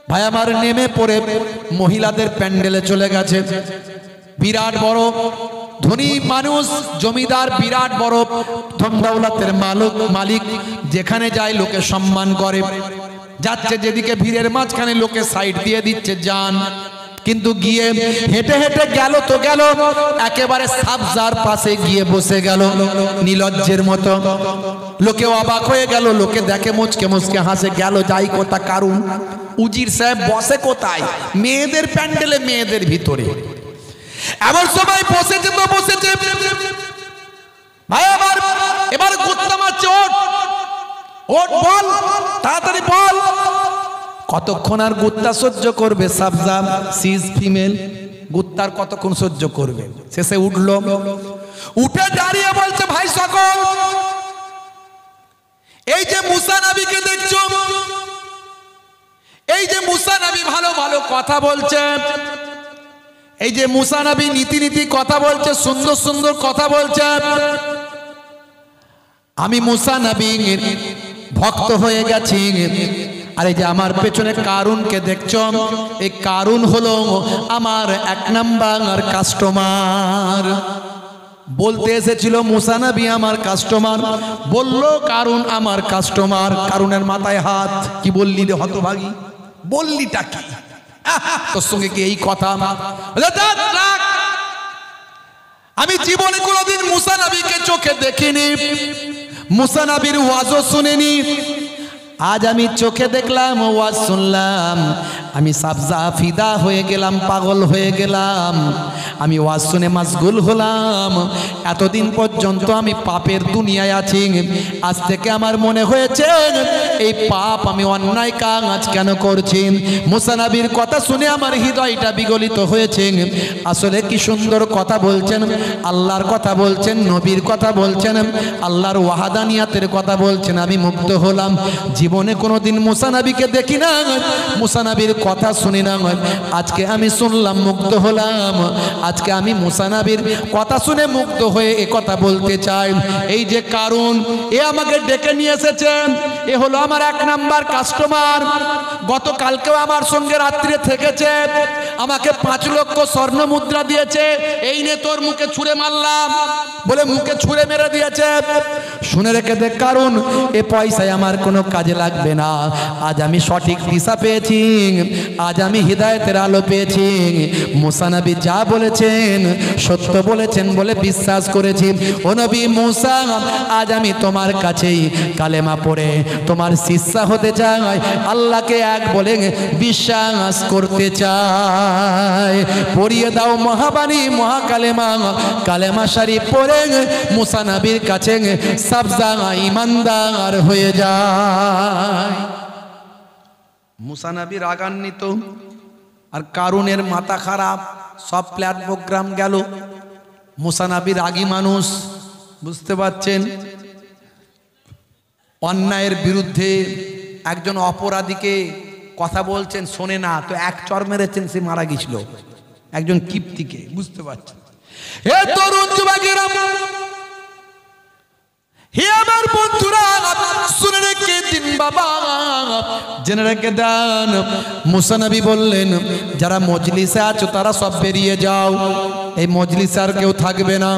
ভাই আমার নেমে পড়ে মহিলাদের প্যান্ডেলে চলে গেছে। বিরাট বড় ধনী মানুষ, জমিদার, বিরাট বড় ধন দৌলতের মালিক, যেখানে যায় লোকে সম্মান করে। যাচ্ছে যেদিকে ভিড়ের মাঝখানে লোকে সাইড দিয়ে দিচ্ছে যান, কিন্তু গিয়ে হেঁটে হেঁটে গেল তো গেল, একেবারে সাবজার পাশে গিয়ে বসে গেল নিলজ্জের মতো। লোকে অবাক হয়ে গেল, লোকে দেখে মুচকে মুচকে হাসে, গেল যাই কোথা। কারণ উজির সাহেব বসে কোথায়? মেয়েদের প্যান্ডেলে, মেয়েদের ভিতরে। এমন সময় বসেছে তো বসেছে, ভাই আমার এবার গুত্তা মারছে, ওঠ ওঠ, বল তাড়াতাড়ি বল। কতক্ষণ আর গুত্তা সহ্য করবে সাবজা? সিজ ফিমেল, গুত্তার কতক্ষণ সহ্য করবে? শেষে উঠলো, উঠে দাঁড়িয়ে বলছে, ভাই সকল, এই যে মুসা নবীকে দেখছো, এই যে মুসা নবী ভালো ভালো কথা বলছে, এই যে মুসা নবী নীতি নীতি কথা বলছে, সুন্দর সুন্দর কথা বলছে, আমি মুসা নবীর ভক্ত হয়ে গেছি। আর এই যে আমার পেছনে কারুনকে দেখছো, এই কারুন হলো আমার 1 নাম্বার কাস্টমার। বলতে এসেছিল মুসা নবী আমার কাস্টমার, বললো কারুন আমার কাস্টমার। কারুনের মাথায় হাত, কি বললি রে হতভাগী, বললিটা কি? তোর সঙ্গে কি এই কথা? আমি জীবনে কোনোদিন মুসা নবীকে চোখে দেখিনি, মুসা নবীর ওয়াজও শুনিনি। আজ আমি চোখে দেখলাম, ওয়াজ শুনলাম, আমি সাবজা ফিদা হয়ে গেলাম, পাগল হয়ে গেলাম। আমি ওয়াজ শুনে মাশগুল হলাম। এতদিন পর্যন্ত আমি পাপের দুনিয়ায় আছি, আজ থেকে আমার মনে হয়েছে এই পাপ, আমি অন্যায় কাজ কেন করছি। মুসা নবীর কথা শুনে আমার হৃদয়টা বিগলিত হয়েছে। আসলে কি সুন্দর কথা বলছেন, আল্লাহর কথা বলছেন, নবীর কথা বলছেন, আল্লাহর ওয়াহাদানিয়াতের কথা বলছেন। আমি মুগ্ধ হলাম। জীবনে কোনোদিন মুসা নবীকে দেখি না, মুসা নবীর কথা শুনি না, আজকে আমি শুনলাম, মুগ্ধ হলাম। আজকে আমি মুসা নবীর কথা শুনে মুগ্ধ হয়ে এ কথা বলতে চাই। এই যে কারুন, এ আমাকে ডেকে নিয়ে এসেছেন, এ হলো আমার 1 নাম্বার কাস্টমার। গতকালকেও আমার সঙ্গে রাত্রে থেকেছে, আমাকে 5 লক্ষ স্বর্ণ মুদ্রা দিয়েছে। এই নে তোর মুখে ছুঁড়ে মারলাম বলে মুখে ছুঁড়ে মেরে দিয়েছে। শুনে রেখে দেখ কারুন, এ পয়সায় আমার কোনো কাজে লাগবে না। আজ আমি সঠিক দিশা পেয়েছি, আজ আমি হিদায়াতের আলো পেয়েছি। মুসা নবী যা বলেছেন সত্য বলেছেন বলে বিশ্বাস করেছি। ও নবী মুসা, আজ আমি তোমার কাছেই কালেমা পড়ে তোমার শিষ্যা হতে চাই, আল্লাহকে এক বলে বিশ্বাস করতে চাই। পড়িয়ে দাও মহাবাণী মহাকালেমা, কালেমা শরীফ পড়ে মুসা নবীর কাছে সাবজা ইমানদার হয়ে যায়। মুসা নবী রাগান্বিত, আর কারুনের মাথা খারাপ, সব প্ল্যান প্রোগ্রাম গেল। মুসা নবী রাগী মানুষ, বুঝতে পারছেন। অন্যায়ের বিরুদ্ধে একজন অপরাধীকে কথা বলছেন, শোনে না তো 1 চর মেরেছেন, সে মারা গেছিল, একজন কিপ্তিকে, বুঝতে পারছেন। হে তরুণ যুবকেরা, হে আমার বন্ধুরা, শুনে রেখে দিন বাবা, জেনে রেখে দেন। মুসা নবী বললেন যারা মজলিসে আছো তারা সব বেরিয়ে যাও, এই মজলিসে আর কেউ থাকবে না।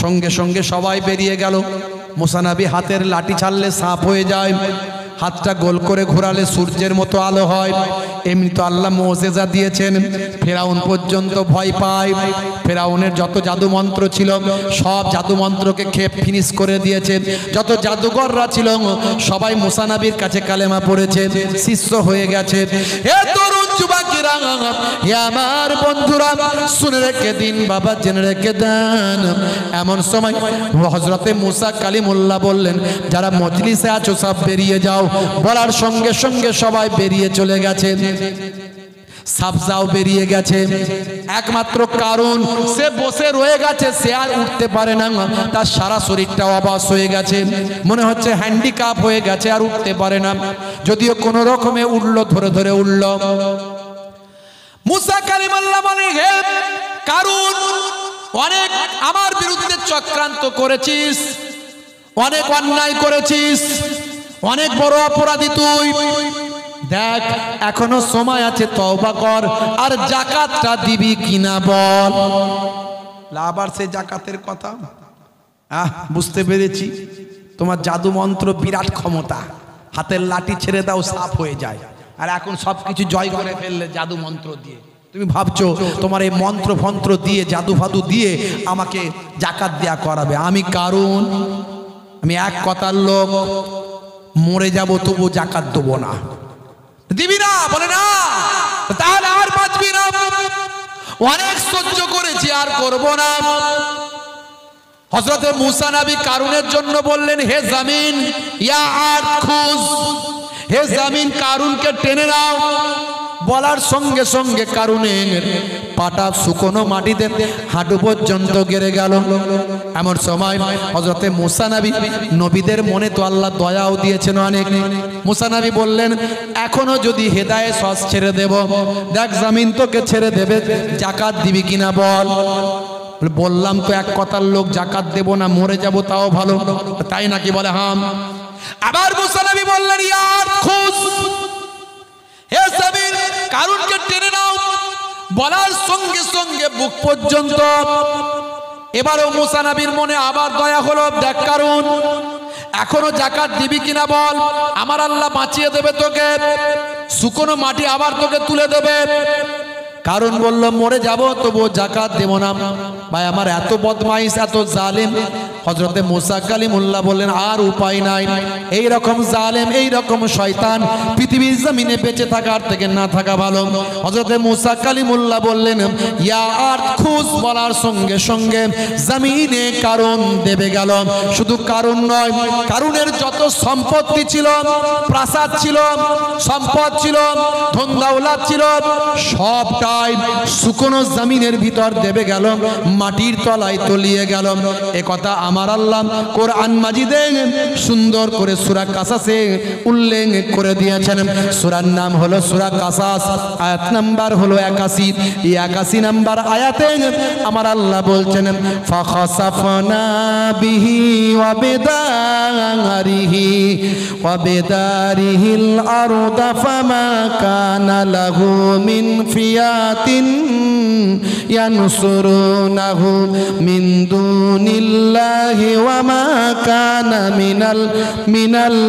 সঙ্গে সঙ্গে সবাই বেরিয়ে গেল। মুসা নবী হাতের লাঠি ছাড়লে সাপ হয়ে যায়, হাতটা গোল করে ঘোরালে সূর্যের মতো আলো হয়। এমনি তো আল্লাহ মুজিজা দিয়েছেন, ফেরাউন পর্যন্ত ভয় পায়। ফেরাউনের যত জাদু মন্ত্র ছিল সব জাদু মন্ত্রকে খেপ ফিনিশ করে দিয়েছে। যত জাদুকররা ছিল সবাই মুসা নবীর কাছে কালেমা পড়েছে, শিষ্য হয়ে গেছে। হে তরুণ যুবকেরা, হে আমার বন্ধুরা, শুনে রেখে দিন বাবা, জেনে রেখে দেন। এমন সময় হযরতে মুসা কালিমুল্লাহ বললেন যারা মজলিসে আছো সব বেরিয়ে যাও। বলার সঙ্গে সঙ্গে সবাই বেরিয়ে চলে গেছে। সাবজাও বেরিয়ে গেছে। একমাত্র কারণ সে বসে রয়ে গেছে, সে আর উঠতে পারে না। তার সারা শরীরটা অবশ হয়ে গেছে, মনে হচ্ছে হ্যান্ডিক্যাপ হয়ে গেছে, আর উঠতে পারে না। যদিও কোনো রকমে উঠলো, ধরে ধরে উঠলো। মুসা কালিমুল্লাহ বলে হে কারুন, অনেক আমার বিরুদ্ধে চক্রান্ত করেছিস, অনেক অন্যায় করেছিস, অনেক বড় অপরাধী তুই। দেখ এখনো সময় আছে, তওবা কর, আর যাকাতটা দিবি কিনা বল। আবার সে যাকাতের কথা, বুঝতে পেরেছি তোমার জাদু মন্ত্র বিরাট ক্ষমতা, হাতের লাঠি ছেড়ে দাও সাপ হয়ে যায়, আর এখন সবকিছু জয় করে ফেললে জাদু মন্ত্র দিয়ে। তুমি ভাবছো তোমার এই মন্ত্র ফন্ত্র দিয়ে, জাদু ফাদু দিয়ে আমাকে যাকাত দেয়া করাবে। আমি কারুন, আমি এক কথার লোক, মরে যাব তবু যাকাত দেবো না। দিবি না? বলে না, তাহলে আর বাঁচবি না। অনেক সহ্য করেছি, আর করব না। হযরতে মুসা নবী কারুনের জন্য বললেন হে জমিন, ইয়া আরদ খুজ, হে জমিন কারুনকে টেনে নাও। বলার সঙ্গে সঙ্গে কারুনের পাটা শুকনো মাটিতে হাঁটু পর্যন্ত গেড়ে গেল। এমন সময় হযরতে মুসা নবী, নবীদের মনে তো আল্লাহ দয়াও দিয়েছেন অনেক। মুসা নবী বললেন এখনো যদি হেদায়েত সস ছেড়ে দেব, দেখ জমিন তোকে ছেড়ে দেবে, যাকাত দিবি কিনা বল। বললাম তো এক কথার লোক, যাকাত দেব না, মরে যাব তাও ভালো, তাই নাকি? বলে হাম। আবার মুসা নবী বললেন ইয়া আরদ খুজ, হে জমিন কারুনকে টেনে নাও। বলার সঙ্গে সঙ্গে বুক পর্যন্ত। এবারও মুসা নবীর মনে আবার দয়া হলো, দেখ কারুন এখনো যাকাত দিবি কিনা বল, আমার আল্লাহ বাঁচিয়ে দেবে তোকে, শুকনো মাটি আবার তোকে তুলে দেবে। কারণ বলল মরে যাব তবু যাকাত দেব না। ভাই আমার এত বদমাইশ, এত জালেম। হযরতে মুসা কালিমুল্লাহ বললেন আর উপায় নাই, এই রকম জালেম, এই রকম শয়তান পৃথিবীর জমিনে বেঁচে থাকার থেকে না থাকা ভালো। হযরতে মুসা কালিমুল্লাহ বললেন ইয়া আরদ খুজ। বলার সঙ্গে সঙ্গে জমিনে কারণ দেবে গেল। শুধু কারণ নয়, কারুনের যত সম্পত্তি ছিল, প্রাসাদ ছিল, সম্পদ ছিল, ধন দৌলত ছিল, সবটাই শুকনো জমিনের ভিতর দেবে গেল, মাটির তলায় তলিয়ে গেল। এ কথা আমার আল্লাহ কোরআন মাজিদে সুন্দর করে সূরা কাসাসে উল্লেখ করে দিয়েছেন। সূরার নাম হলো সূরা কাসাস, আয়াত নাম্বার হলো 81। এই 81 নাম্বার আয়াতে আমার আল্লাহ বলছেন ফাখাসাফনা বিহি ওয়া বিদারিহিল আরদা ফামা কানা লাহু মিন ফিয়াতিন ইয়ানসুরুনাহু মিন দুনিল্লাহি ওয়া মা কানা মিনাল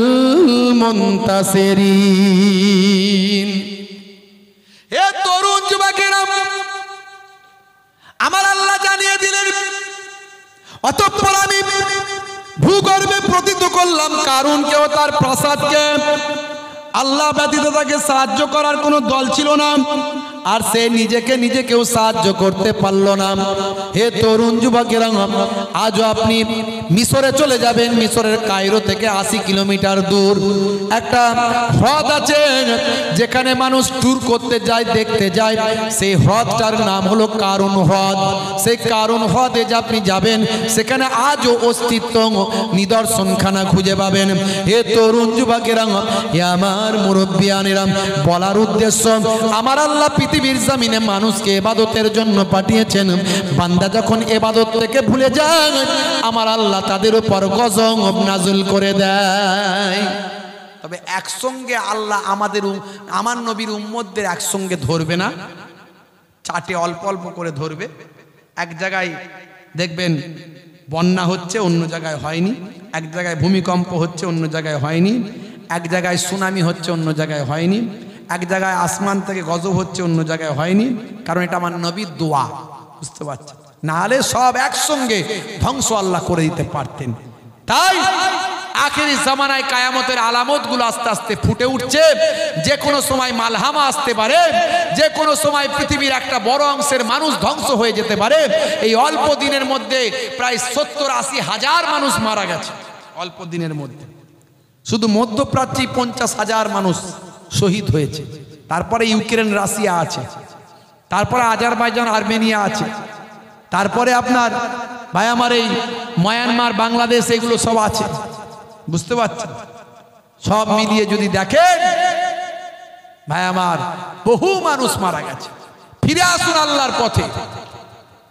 মুনতাসিরিন। হে তরুণ যুবকেরা, আমার আল্লাহ জানিয়ে দিলেন অতঃপর আমি ভূগর্ভে পতিত করলাম কারুনকে ও তার প্রাসাদকে। আল্লাহ ব্যতীত তাকে সাহায্য করার কোনো দল ছিল না, আর সে নিজেকে নিজে কেউ সাহায্য করতে পারল না। হে তরুণ যুবকেরা, আজও আপনি মিশরে চলে যাবেন। মিশরের কায়রো থেকে 80 কিলোমিটার দূর একটা হ্রদ আছে, যেখানে মানুষ ট্যুর করতে যায়, দেখতে যায়। সেই হ্রদটার নাম হলো কারুন হ্রদ। সেই কারুন হ্রদে যে আপনি যাবেন, সেখানে আজও অস্তিত্ব নিদর্শনখানা খুঁজে পাবেন। হে তরুণ যুবকেরা, হে আমার মুরব্বিয়ানেরা, বলার উদ্দেশ্য আমার আল্লাহ পৃথিবীর জমিনে মানুষকে ইবাদতের জন্য পাঠিয়েছেন। বান্দা যখন ইবাদত থেকে ভুলে যায়, আমার আল্লাহ তাদের উপর গজব নাযিল করে দেয়। তবে একসঙ্গে আল্লাহ আমার নবীর উম্মতদের একসঙ্গে ধরবে না, চাটে অল্প অল্প করে ধরবে। এক জায়গায় দেখবেন বন্যা হচ্ছে, অন্য জায়গায় হয়নি। এক জায়গায় ভূমিকম্প হচ্ছে, অন্য জায়গায় হয়নি। এক জায়গায় সুনামি হচ্ছে, অন্য জায়গায় হয়নি। এক জায়গায় আসমান থেকে গজব হচ্ছে, অন্য জায়গায় হয়নি। কারণ এটা আমার নবীর দোয়া, বুঝতে পারছেন? না হলে সব একসঙ্গে ধ্বংস আল্লাহ করে দিতে পারতেন। তাই আখেরি জামানায় কায়ামতের আলামতগুলো আস্তে আস্তে ফুটে উঠছে। যে কোনো সময় মালহামা আসতে পারে, যে কোনো সময় পৃথিবীর একটা বড় অংশের মানুষ ধ্বংস হয়ে যেতে পারে। এই অল্প দিনের মধ্যে প্রায় 70-80 হাজার মানুষ মারা গেছে অল্প দিনের মধ্যে। শুধু মধ্যপ্রাচ্যে 50,000 মানুষ শহীদ হয়েছে। তারপরে ইউক্রেন রাশিয়া আছে, তারপরে আজারবাইজান আর্মেনিয়া আছে, তারপরে আপনার ভাই আমার এই মায়ানমার বাংলাদেশ এগুলো সব আছে, বুঝতে পারছেন? সব মিলিয়ে যদি দেখেন ভাই আমার, বহু মানুষ মারা গেছে। ফিরে আসুন আল্লাহর পথে,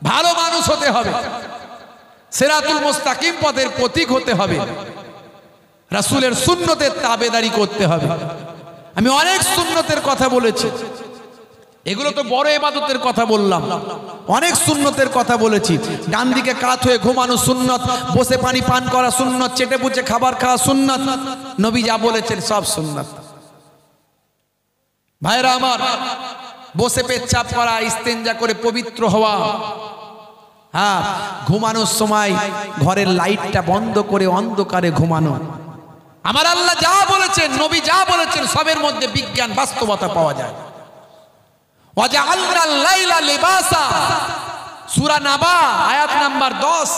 ভালো মানুষ হতে হবে, সিরাতুল মুস্তাকিম পথের প্রতীক হতে হবে, রাসূলের সুন্নতের তাবেদারি করতে হবে। আমি অনেক সুন্নতের কথা বলেছি, এগুলো তো বড় ইবাদতের কথা বললাম। অনেক সুন্নতের কথা বলেছি। ডান দিকে কাত হয়ে ঘুমানো সুন্নত, বসে পানি পান করা সুন্নত, চেটে পুচে খাবার খাওয়া সুন্নত। নবী যা বলেছেন সব সুন্নত। ভাইরা আমার, বসে পেচ্ছাপ করা, ইস্তেঞ্জা করে পবিত্র হওয়া, হ্যাঁ, ঘুমানোর সময় ঘরের লাইটটা বন্ধ করে অন্ধকারে ঘুমানো। আমার আল্লাহ যা বলেছেন, নবী যা বলেছেন, সবের মধ্যে বিজ্ঞান বাস্তবতা পাওয়া যায়। ওয়াজআলনাল লাইলা লিবাসা, সূরা নাবা আয়াত নাম্বার 10।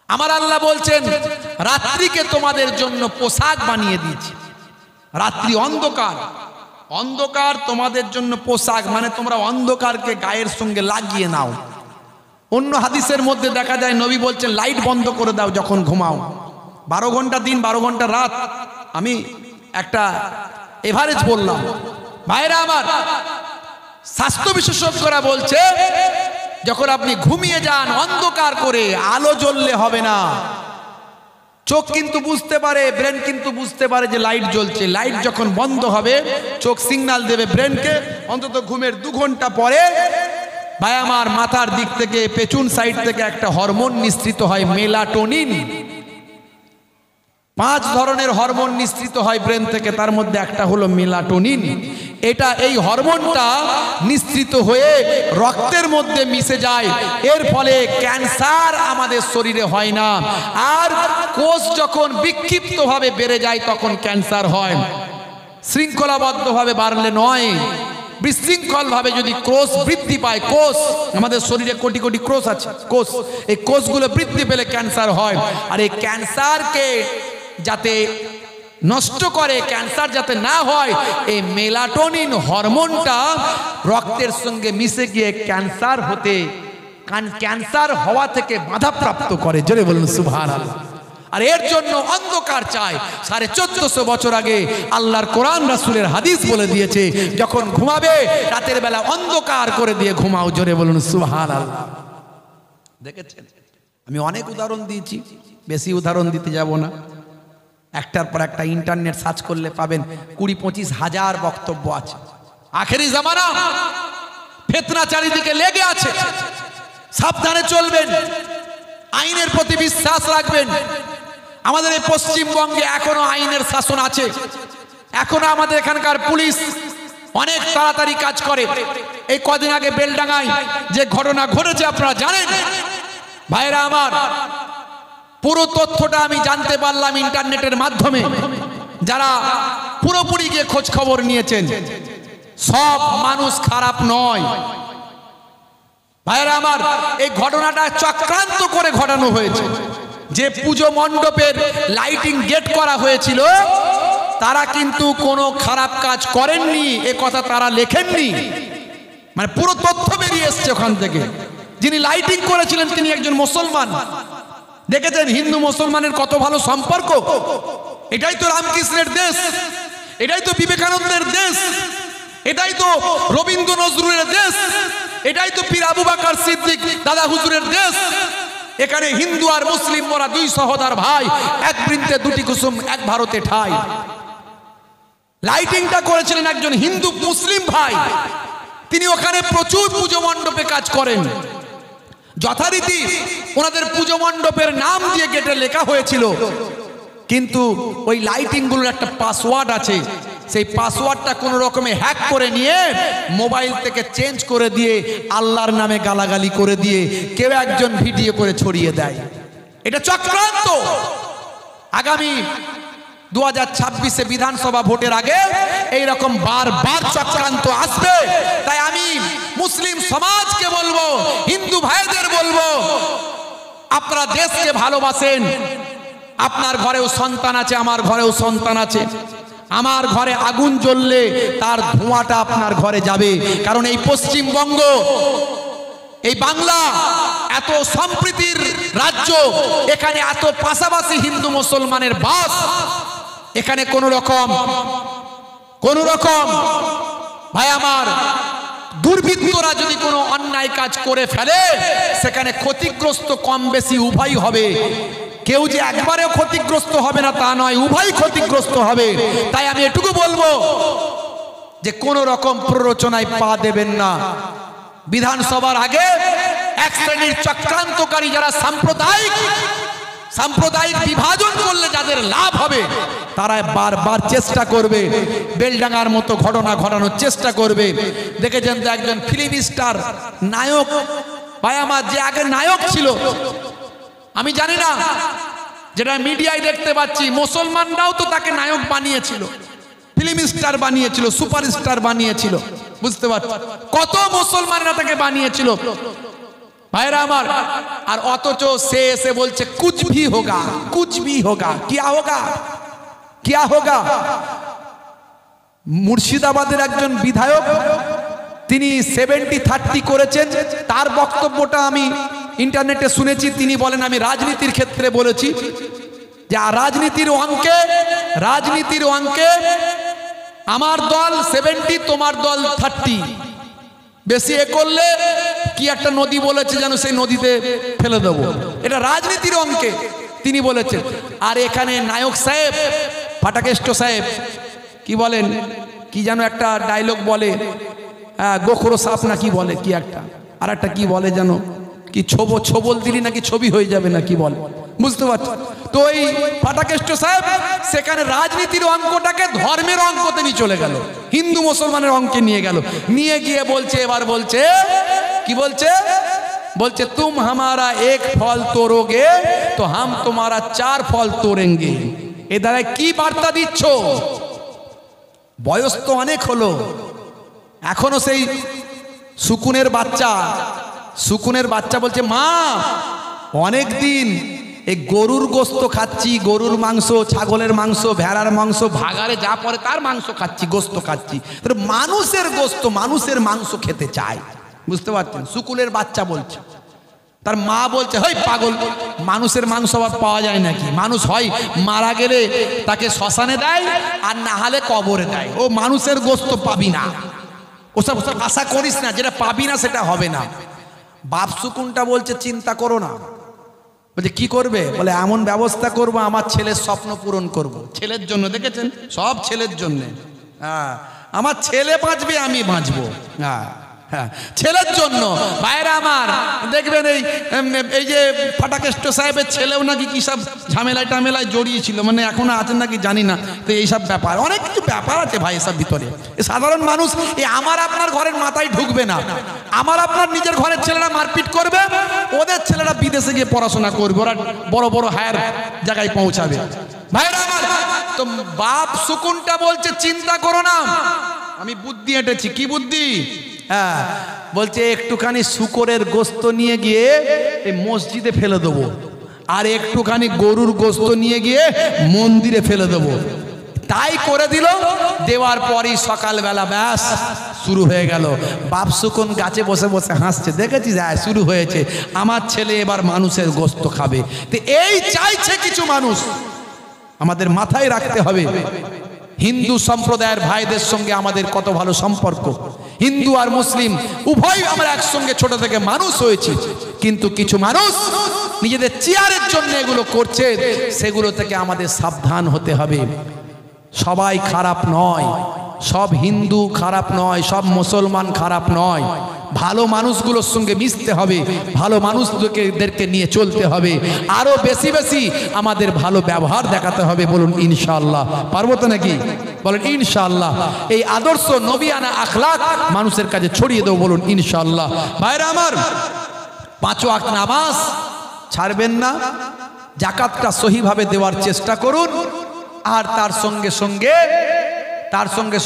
আমার আল্লাহ বলছেন রাত্রিকে তোমাদের জন্য পোশাক বানিয়ে দিয়েছি। রাত্রি অন্ধকার, অন্ধকার তোমাদের জন্য পোশাক, মানে তোমরা অন্ধকারকে গায়ের সঙ্গে লাগিয়ে নাও। অন্য হাদিসের মধ্যে দেখা যায় নবী বলছেন লাইট বন্ধ করে দাও যখন ঘুমাও। 12 ঘন্টা দিন, 12 ঘন্টা রাত। আমি একটা এভারেজ বললাম। ভাইরা আমার, স্বাস্থ্য বিশেষজ্ঞরা বলছে যখন আপনি ঘুমিয়ে যান অন্ধকার করে, আলো জ্বললে হবে না। চোখ কিন্তু বুঝতে পারে, ব্রেন কিন্তু বুঝতে পারে যে লাইট জ্বলছে। লাইট যখন বন্ধ হবে, চোখ সিগন্যাল দেবে ব্রেনকে। অন্তত ঘুমের 2 ঘন্টা পরে ভাই আমার মাথার দিক থেকে, পেছন সাইড থেকে একটা হরমোন নিঃসৃত হয়, মেলাটোনিন। 5 ধরনের হরমোন নিঃসৃত হয় ব্রেন থেকে, তার মধ্যে একটা হলো মেলাটোনিন। এই হরমোনটা নিঃসৃত হয়ে রক্তের মধ্যে মিশে যায়। এর ফলে ক্যান্সার আমাদের শরীরে হয় না। আর কোষ যখন বিক্ষিপ্তভাবে বেড়ে যায় তখন ক্যান্সার হয়। শৃঙ্খলাবদ্ধভাবে বাড়লে নয়, বিশৃঙ্খলভাবে যদি কোষ বৃদ্ধি পায়, কোষ আমাদের শরীরে কোটি কোটি কোষ আছে, কোষ, এই কোষগুলো বৃদ্ধি পেলে ক্যান্সার হয়। আর এই ক্যান্সারকে যাতে নষ্ট করে, ক্যান্সার যাতে না হয়, এই মেলাটোনিন হরমোনটা রক্তের সঙ্গে মিশে গিয়ে ক্যান্সার হওয়া থেকে বাধাপ্রাপ্ত করে। জোরে বলুন সুবহানাল্লাহ। আর এর জন্য অন্ধকার চাই। 1450 বছর আগে আল্লাহর কোরআন, রাসূলের হাদিস বলে দিয়েছে যখন ঘুমাবে রাতের বেলা অন্ধকার করে দিয়ে ঘুমাও। জোরে বলুন সুবহানাল্লাহ। দেখেছেন, আমি অনেক উদাহরণ দিয়েছি, বেশি উদাহরণ দিতে যাব না। একটার পর একটা ইন্টারনেট সার্চ করলে পাবেন 20-25 হাজার বক্তব্য আছে। আখেরি জামানা, ফিতনা চারিদিকে লেগে আছে, সাবধানে চলবেন, আইনের প্রতি বিশ্বাস রাখবেন। আমাদের এই পশ্চিমবঙ্গে এখনো আইনের শাসন আছে। এখনো আমাদের এখানকার পুলিশ অনেক তাড়াতাড়ি কাজ করে। এই কদিন আগে বেলডাঙ্গায় যে ঘটনা ঘটেছে আপনারা জানেন। ভাইরা আমার, পুরো তথ্যটা আমি জানতে পারলাম ইন্টারনেটের মাধ্যমে। যারা পুরোপুরি গিয়ে খোঁজ খবর নিয়েছেন, সব মানুষ খারাপ নয়। ভাইরা আমার, এই ঘটনাটা চক্রান্ত করে ঘটানো হয়েছে। যে পুজো মণ্ডপের লাইটিং গেট করা হয়েছিল, তারা কিন্তু কোনো খারাপ কাজ করেননি, এ কথা তারা লেখেননি। মানে পুরো তথ্য বেরিয়ে এসছে ওখান থেকে। যিনি লাইটিং করেছিলেন তিনি একজন মুসলমান। দেখেছেন হিন্দু মুসলমানের কত ভালো সম্পর্ক। এটাই তো রামকৃষ্ণের দেশ, এটাই তো বিবেকানন্দের দেশ। এটাই তো রবীন্দ্র নজরুলের দেশ, এটাই তো পীর আবু বকর সিদ্দিক দাদা হুজুরের দেশ। এখানে হিন্দু আর মুসলিম মোরা দুই সহোদর ভাই, এক বৃন্তে দুটি কুসুম, এক ভারতে ঠাই। লাইটিংটা করেছিলেন একজন হিন্দু মুসলিম ভাই, তিনি ওখানে প্রচুর পুজো মণ্ডপে কাজ করেন। যথারীতি ওনাদের পুজো মণ্ডপের নাম দিয়ে গেটে লেখা হয়েছিল, কিন্তু ওই লাইটিং গুলোর একটা পাসওয়ার্ড আছে, সেই পাসওয়ার্ডটা কোনো রকমে হ্যাক করে নিয়ে মোবাইল থেকে চেঞ্জ করে দিয়ে আল্লাহর নামে গালাগালি করে দিয়ে কেউ একজন ভিডিও করে ছড়িয়ে দেয়। এটা চক্রান্ত। আগামী 2026-এ বিধানসভা ভোটের আগে এইরকম বারবার চক্রান্ত আসবে। তাই আমি মুসলিম সমাজকে বলবো, হিন্দু ভাইদের বলবো, আপনারা দেশকে ভালোবাসেন। আপনার ঘরেও সন্তান আছে, আমার ঘরেও সন্তান আছে। আমার ঘরে আগুন জ্বললে তার ধোঁয়াটা আপনার ঘরে যাবে। কারণ এই পশ্চিমবঙ্গ, এই বাংলা এত সম্প্রীতির রাজ্য, এখানে এত পাশাপাশি হিন্দু মুসলমানের বাস। এখানে কোন রকম ভাই আমার দুর্বৃত্তরা যদি কোনো অন্যায় কাজ করে ফেলে, সেখানে ক্ষতিগ্রস্ত কম বেশি উভয় হবে। কেউ যে একবারেও ক্ষতিগ্রস্ত হবে না তা নয়, উভয় ক্ষতিগ্রস্ত হবে। তাই আমি এটুকু বলবো যে কোন রকম প্ররোচনায় পা দেবেন না। বিধানসভার আগে এক শ্রেণীর চক্রান্তকারী যারা সাম্প্রদায়িক বিভাজন করলে যাদের লাভ হবে, তারা বারবার চেষ্টা করবে, বেলডাঙ্গার মতো ঘটনা ঘটানোর চেষ্টা করবে। দেখেছেন তো একজন ফিল্ম স্টার নায়ক ভাই আমার, যে আগে নায়ক ছিল, আমি জানি না, যেটা মিডিয়ায় দেখতে পাচ্ছি, মুসলমানরাও তো তাকে নায়ক বানিয়েছিল, ফিল্ম স্টার বানিয়েছিল, সুপারস্টার বানিয়েছিল। বুঝতে পারছি কত মুসলমানরা তাকে বানিয়েছিল ভাইরা আমার। আর অথচ সে এসে বলছে কুছ ভি হোগা, কুছ ভি হোগা, কিয়া হোগা। মুর্শিদাবাদের একজন বিধায়ক, তিনি 70-30 করেছেন। তার বক্তব্যটা আমি ইন্টারনেটে শুনেছি। তিনি বলেন, আমি রাজনীতির ক্ষেত্রে বলেছি যে রাজনীতির অঙ্কে আমার দল 70, তোমার দল 30, বেশি এ করলে কি একটা নদী বলেছে যেন, সেই নদীতে ফেলে দেবো। এটা রাজনীতির অঙ্কে তিনি বলেছেন। আর এখানে নায়ক সাহেব, ফাটাকেষ্ট সাহেব কি বলেন, কি যেন একটা ডায়লগ বলে, গোখরো সাপ না কি বলে, কি একটা আর একটা কি বলে যেন, কি ছবল দিলি নাকি ছবি হয়ে যাবে না কি বলে, বুঝতে পারছি। তো এই ফাটাকেষ্ট সাহেব সেখানে রাজনীতির অঙ্কটাকে ধর্মের অঙ্কতে নিয়ে চলে গেল, হিন্দু মুসলমানের অঙ্কে নিয়ে গেল। নিয়ে গিয়ে বলছে, এবার বলছে কি বলছে তুম হামারা এক ফল তোড়োগে তো হাম তোমারা 4 ফল তোড়েঙ্গে। এ দ্বারা কি বার্তা দিচ্ছ? বয়স তো অনেক হলো, এখনো সেই সুকুনের বাচ্চা বলছে, মা অনেক দিন এই গরুর গোস্ত খাচ্ছি, গরুর মাংস, ছাগলের মাংস, ভেড়ার মাংস, ভাগারে যা পড়ে তার মাংস খাচ্ছি, গোস্ত খাচ্ছি, মানুষের গোস্ত, মানুষের মাংস খেতে চাই। বুঝতে পারছেন? সুকুলের বাচ্চা বলছে। তার মা বলছে, হই পাগল, মানুষের মাংস আবার পাওয়া যায় নাকি? মানুষ হয় মারা গেলে তাকে শ্মশানে দেয়, আর না হলে কবরে দেয়। ও মানুষের গোস্ত পাবি না, ওসব আশা করিস না, যেটা পাবি না সেটা হবে না। বাপ সুকুনটা বলছে, চিন্তা করো না। বলছে কি করবে? বলে এমন ব্যবস্থা করবো, আমার ছেলের স্বপ্ন পূরণ করব। ছেলের জন্য, দেখেছেন, সব ছেলের জন্যে। হ্যাঁ, আমার ছেলে বাঁচবে, আমি বাঁচবো। হ্যাঁ, ছেলের জন্য। ভাইরা আমার, দেখবেন এই যে ফাটাকেষ্ট সাহেবের ছেলেও নাকি কি সব ঝামেলায় জড়িয়েছিল, মানে এখনো আছেন নাকি জানি না। তো এইসব ব্যাপার, অনেক কিছু ব্যাপার আছে ভাই এসব ভিতরে। সাধারণ মানুষ আমার আপনার ঘরের মাথায় ঢুকবে না। আমার আপনার নিজের ঘরের ছেলেরা মারপিট করবে, ওদের ছেলেরা বিদেশে গিয়ে পড়াশোনা করবে, ওরা বড় বড় হায়ার জায়গায় পৌঁছাবে। ভাইরা আমার, তো বাপ সুকুনটা বলছে চিন্তা করো না, আমি বুদ্ধি এঁটেছি। কি বুদ্ধি? হ্যাঁ, বলছে একটুখানি শূকরের গোস্ত নিয়ে গিয়ে এই মসজিদে ফেলে দেবো, আর একটুখানি গরুর গোস্ত নিয়ে গিয়ে মন্দিরে ফেলে দেবো। তাই করে দিল। দেওয়ার পরই সকালবেলা ব্যাস শুরু হয়ে গেল। বাপ সুকুন গাছে বসে বসে হাসছে, দেখেছিস? হ্যাঁ, শুরু হয়েছে, আমার ছেলে এবার মানুষের গোস্ত খাবে। তো এই চাইছে কিছু মানুষ, আমাদের মাথায় রাখতে হবে, হিন্দু সম্প্রদায়ের ভাইদের সঙ্গে আমাদের কত ভালো সম্পর্ক। হিন্দু আর মুসলিম উভয় আমরা একসঙ্গে ছোট থেকে মানুষ হয়েছি, কিন্তু কিছু মানুষ নিজেদের চেয়ারের জন্য এগুলো করছে, সেগুলো থেকে আমাদের সাবধান হতে হবে। সবাই খারাপ নয়, সব হিন্দু খারাপ নয়, সব মুসলমান খারাপ নয়। ভালো মানুষগুলোর সঙ্গে মিশতে হবে, ভালো মানুষদেরকে নিয়ে চলতে হবে, আরো বেশি বেশি আমাদের ভালো ব্যবহার দেখাতে হবে। বলুন ইনশাআল্লাহ, পারবো তো নাকি? বলেন ইনশাআল্লাহ। এই আদর্শ নবিয়ানা আখলাক মানুষের কাছে ছড়িয়ে দেবো, বলুন ইনশাআল্লাহ। ভাইরা আমার, 5 ওয়াক্ত নামাজ ছাড়বেন না, যাকাতটা সহিভাবে দেওয়ার চেষ্টা করুন, আর তার সঙ্গে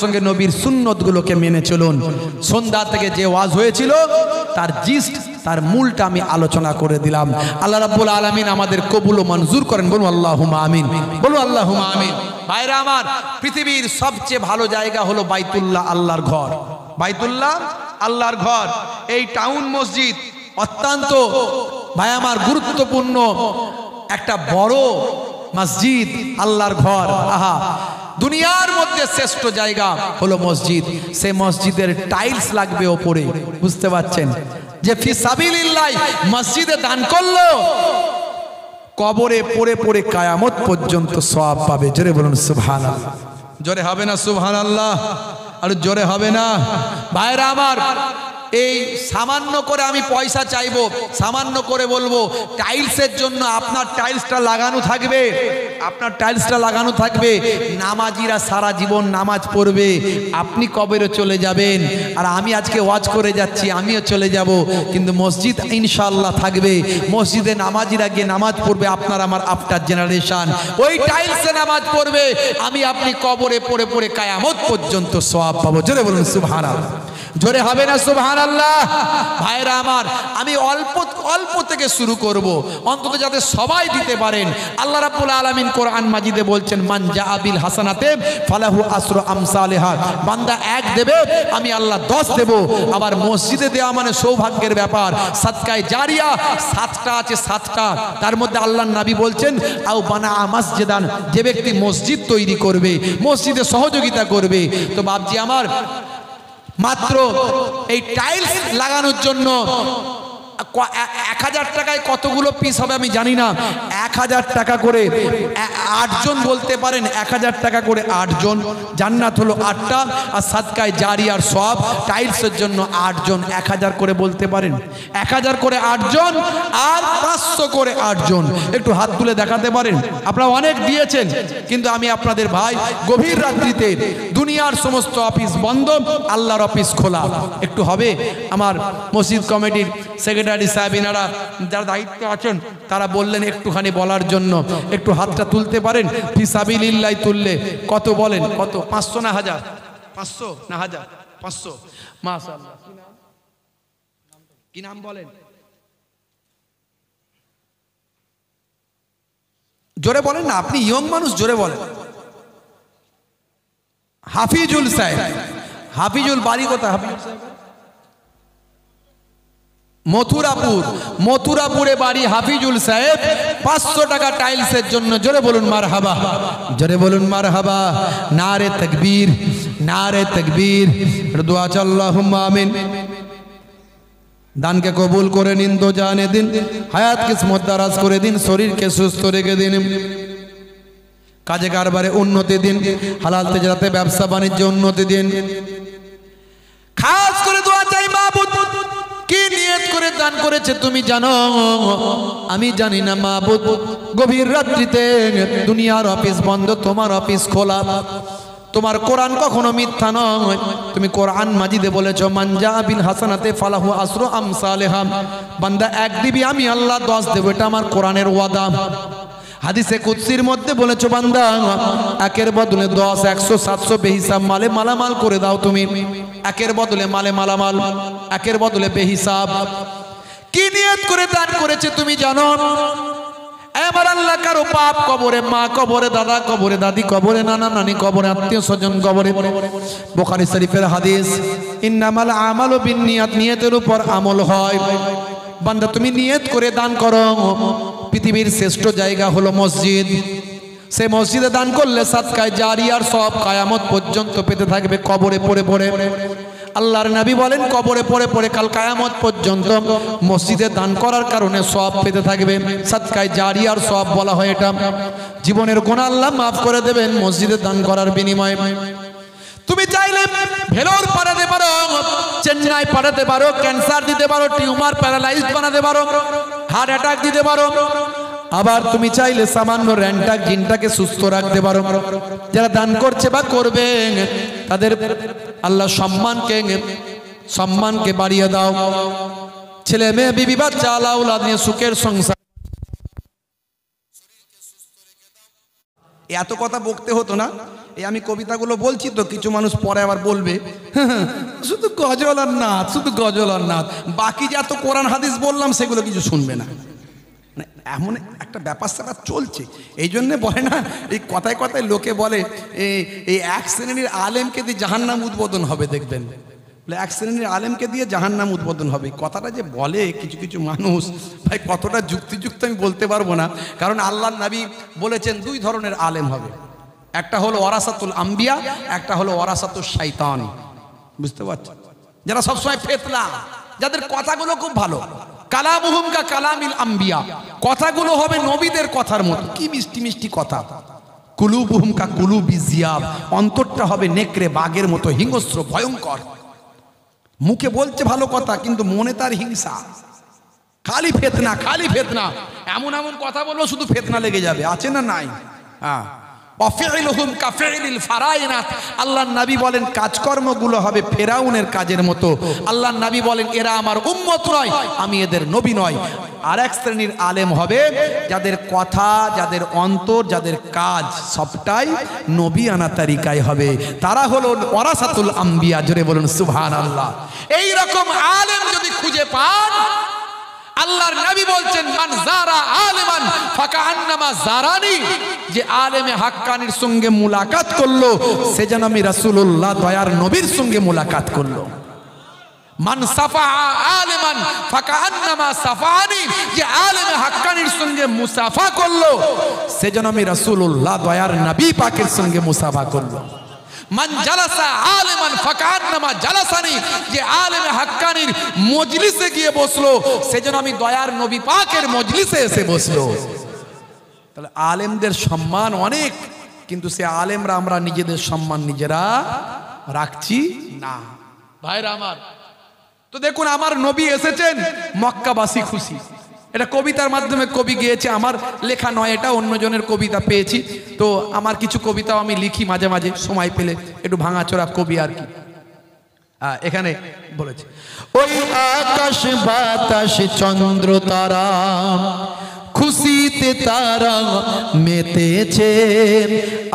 সঙ্গে নবীর সুন্নতগুলোকে মেনে চলুন। সন্ধ্যা থেকে যে ওয়াজ হয়েছিল তার জিস্ট, তার মূলটা আমি আলোচনা করে দিলাম। আল্লাহ রাব্বুল আলামিন আমাদের কবুল ও মঞ্জুর করেন, বলুন আল্লাহুম্মা আমিন, বলুন আল্লাহুম্মা আমিন। ভাইরা আমার, পৃথিবীর সবচেয়ে ভালো জায়গা হলো বাইতুল্লাহ, আল্লাহর ঘর। বাইতুল্লাহ আল্লাহর ঘর, এই টাউন মসজিদ অত্যন্ত ভাই আমার গুরুত্বপূর্ণ একটা বড় মসজিদ, আল্লাহর ঘর। আহা, দুনিয়ার মধ্যে শ্রেষ্ঠ জায়গা হলো মসজিদ। সে মসজিদের টাইলস লাগবে ওপরে, বুঝতে পারছেন? যে ফি সাবিলিল্লাহ মসজিদে দান করলো, কবরে পড়ে পড়ে কিয়ামত পর্যন্ত সওয়াব পাবে। জোরে বলুন সুবহানাল্লাহ। জোরে হবে না সুবহানাল্লাহ? আর জোরে হবে না? ভাইরা আমার, এই সামান্য করে আমি পয়সা চাইবো, সামান্য করে বলবো, টাইলসের জন্য আপনার টাইলসটা লাগানো থাকবে, আপনার টাইলসটা লাগানো থাকবে। নামাজিরা সারা জীবন নামাজ পড়বে, আপনি কবরে চলে যাবেন, আর আমি আজকে ওয়াজ করে যাচ্ছি, আমিও চলে যাব, কিন্তু মসজিদ ইনশাআল্লাহ থাকবে। মসজিদে নামাজিরা গিয়ে নামাজ পড়বে, আপনার আমার আফটার জেনারেশন ওই টাইলসে নামাজ পড়বে, আমি আপনি কবরে পড়ে পড়ে কিয়ামত পর্যন্ত সওয়াব পাবো। জোরে বলুন সুবহানাল্লাহ। জোরে হবে না সুবহানাল্লাহ? ভাইরা আমার, আমি অল্প থেকে শুরু করব, অন্তত যাতে সবাই দিতে পারেন। আল্লাহ রাব্বুল আলামিন কোরআন মাজিদে বলছেন, মান জাআ বিল হাসানাতে ফালাহু আসরু আমসালিহা। বান্দা 1 দেবে, আমি আল্লাহ 10 দেব। আবার মসজিদে দেওয়া মানে সৌভাগ্যের ব্যাপার। সাদকায়ে জারিয়া 7টা আছে, 7টা। তার মধ্যে আল্লাহর নবী বলছেন, আও বানা মসজিদান, যে ব্যক্তি মসজিদ তৈরি করবে, মসজিদে সহযোগিতা করবে। তো বাপজি আমার, মাত্র এই টাইলস লাগানোর জন্য 1000 টাকায় কতগুলো পিস হবে আমি জানি না। 1000 টাকা করে 8 জন বলতে পারেন, 1000 টাকা করে 8 জন, জান্নাত হলো 8টা, আর সাদকায়ে জারিয়ার সওয়াব টাইলসের জন্য 8 জন, 1000 করে বলতে পারেন। 1000 করে 8 জন, আর 500 করে 8 জন। একটু হাত তুলে দেখাতে পারেন? আপনারা অনেক দিয়েছেন, কিন্তু আমি আপনাদের ভাই, গভীর রাত্রিতে দুনিয়ার সমস্ত অফিস বন্ধ, আল্লাহর অফিস খোলা। একটু হবে? আমার মসজিদ কমিটির সেক্রেটারি সাহেব, এনারা যারা দায়িত্ব আছেন, তারা বললেন একটুখানি বলার জন্য। একটু হাতটা তুলতে পারেন? ফি সাবিলিল্লাহ তুললে কত বলেন? কত? 500 না 1000? 500 না 1000? 500। মাশাআল্লাহ। কি নাম বলেন? জোরে বলেন না, আপনি ইয়ং মানুষ, জোরে বলেন। হাফিজুল সাহেব। হাফিজুল বাড়ি কোথায়? হাফিজুল সাহেব মথুরাপুরে বাড়ি। হাফিজুল সাহেব 500 টাকা টাইলসের জন্য। জোরে বলুন মারহাবা, জোরে বলুন মারহাবা। নারে তাকবীর, নারে তাকবীর। দোয়া চাই আল্লাহুম্মা আমিন। দানকে কবুল করে নিন, তো জানে দিন, হায়াত কিসমত দারাজ করে দিন, শরীরকে সুস্থ রেখে দিন, কাজে কারবারে উন্নতি দিন, হালাল তেজারাতে ব্যবসা বাণিজ্যে উন্নতি দিন। খাস করে দোয়া চাই, মাবুদ কি নিয়ত করে দান করেছে তুমি জানো, আমি জানি না মাবুদ। গভীর রাত্রিতে দুনিয়ার অফিস বন্ধ, তোমার অফিস খোলা। তোমার কোরআন কখনো মিথ্যা নয়। তুমি কোরআন মাজিদে বলেছো, মান জাআ বিল হাসানাতে ফালাহু আসরু আমসালিহা। বান্দা 1 দিবি, আমি আল্লাহ 10 দেব। এটা আমার কোরআনের ওয়াদা। হাদিসে কুদসির মধ্যে বলেছো, বান্দা 1-এর বদলে 10, 100, 700 বেহিসাব মালে মালামাল করে দাও তুমি। 1-এর বদলে মালে মালামাল, 1-এর বদলে বেহিসাব। কি নিয়ত করে দান করেছে তুমি জানো? এবার আল্লাহ কারো পাপ কবরে, মা কবরে, দাদা কবরে, দাদি কবরে, নানা নানি কবরে, আত্মীয় স্বজন কবরে। বুখারী শরীফের হাদিস, ইন্নামাল আমালু বিন্নিয়াত, নিয়তের উপর আমল হয়। বান্দা তুমি নিয়ত করে দান করো। পৃথিবীর শ্রেষ্ঠ জায়গা হলো মসজিদ। সে মসজিদে দান করলে সাদকায়ে জারিয়ার সওয়াব কিয়ামত পর্যন্ত পেতে থাকবে কবরে পড়ে পড়ে। আল্লাহর নবী বলেন কবরে পড়ে পড়ে কাল কিয়ামত পর্যন্ত মসজিদে দান করার কারণে সওয়াব পেতে থাকবে। সাদকায়ে জারিয়ার সওয়াব বলা হয় এটা। জীবনের গুনাহ আল্লাহ maaf করে দেবেন মসজিদে দান করার বিনিময়ে। তুমি চাইলে ভেলোর পাঠাতে পারো, চেন্নাই পাঠাতে পারো, ক্যান্সার দিতে পারো, টিউমার প্যারালাইজড বানাতে পারো, হার্ট অ্যাটাক দিতে পারো, আবার তুমি চাইলে সামান্য র্যান্টাক জিনটাকে সুস্থ রাখতে পারো। যারা দান করছে বা করবে তাদের আল্লাহ সম্মানকে বাড়িয়ে দাও। ছেলে মেয়ে বিবি বাচ্চা আওলাদ নিয়ে সুখের সংসার। এত কথা বকতে হতো না। এই আমি কবিতাগুলো বলছি তো কিছু মানুষ পরে আবার বলবে শুধু গজল আর নাথ, শুধু গজল আর নাথ, বাকি যে এত কোরআন হাদিস বললাম সেগুলো কিছু শুনবে না। এমন একটা ব্যাপার স্যাপার চলছে, এই জন্য বলে না, এই কথায় কথায় লোকে বলে এই এক শ্রেণীর আলেমকে দিয়ে জাহান্নাম উদ্বোধন হবে, দেখবেন বলে এক শ্রেণীর আলেমকে দিয়ে জাহান্নাম উদ্বোধন হবে। কথাটা যে বলে কিছু কিছু মানুষ, ভাই কতটা যুক্তিযুক্ত আমি বলতে পারবো না, কারণ আল্লাহর নবী বলেছেন দুই ধরনের আলেম হবে, একটা হলো ওয়ারাসাতুল আম্বিয়া, একটা হলো ওয়ারাসাতুশ শাইতান। বুঝতে পারছেন? যারা সবসময় ফেতনা, যাদের কথাগুলো খুব ভালো, কালামুহুম কা কালামিল আম্বিয়া, কথাগুলো হবে নবীদের কথার মতো, কি মিষ্টি মিষ্টি কথা। কুলুবুহুম কা কুলুবি জিয়াব, অন্তরটা হবে নেকড়ে বাঘের মতো হিংস্র ভয়ঙ্কর। মুখে বলছে ভালো কথা কিন্তু মনে তার হিংসা, খালি ফেতনা খালি ফেতনা। এমন এমন কথা বলবো শুধু ফেতনা লেগে যাবে, আছে না নাই? হ্যাঁ। আল্লাহর নবী বলেন কাজকর্মগুলো হবে ফেরাউনের কাজের মতো। আল্লাহর নবী বলেন এরা আমার উম্মত নয়, আমি এদের নবী নয়। আর এক শ্রেণীর আলেম হবে যাদের কথা, যাদের অন্তর, যাদের কাজ সবটাই নবীয়ানা তারিকায় হবে, তারা হলো ওয়ারাসাতুল আম্বিয়া। জোরে বলুন সুবহানাল্লাহ। এই রকম আলেম যদি খুঁজে পান, আল্লাহর নবী বলছেন মান যারা আলিমান ফাকান্নামা যারানি, যে আলেমে হাক্কানির সঙ্গে মুলাকাত করলো সে যেন আমি রাসূলুল্লাহ দয়ার নবীর সঙ্গে মুলাকাত করলো। মান সাফা আলিমান ফাকান্নামা সাফানি, যে আলেমে হাক্কানির সঙ্গে মুসাফা করলো সে যেন আমি রাসূলুল্লাহ দয়ার নবী পাকের সঙ্গে মুসাফা করলো। মান জালাসা আলিমান ফাকান্নামা জালাসানি, যে আলেমে হাক্কানির মজলিসে গিয়ে বসলো সে যেন আমি দয়ার নবী পাকের মজলিসে এসে বসলো। তাহলে আলেমদের সম্মান অনেক, কিন্তু সে আলেমরা আমরা নিজেদের সম্মান নিজেরা রাখছি না। ভাইরা আমার, তো দেখুন আমার নবী এসেছেন, মক্কাবাসী খুশি। এটা কবিতার মাধ্যমে কবি গিয়েছে, আমার লেখা নয়, এটা অন্যজনের কবিতা পেয়েছি। তো আমার কিছু কবিতাও আমি লিখি মাঝে মাঝে সময় পেলে, একটু ভাঙাচোরা কবি আর কি। এখানে বলেছে ওই আকাশ বাতাস চন্দ্র তারা খুশিতে তারা মেতেছে,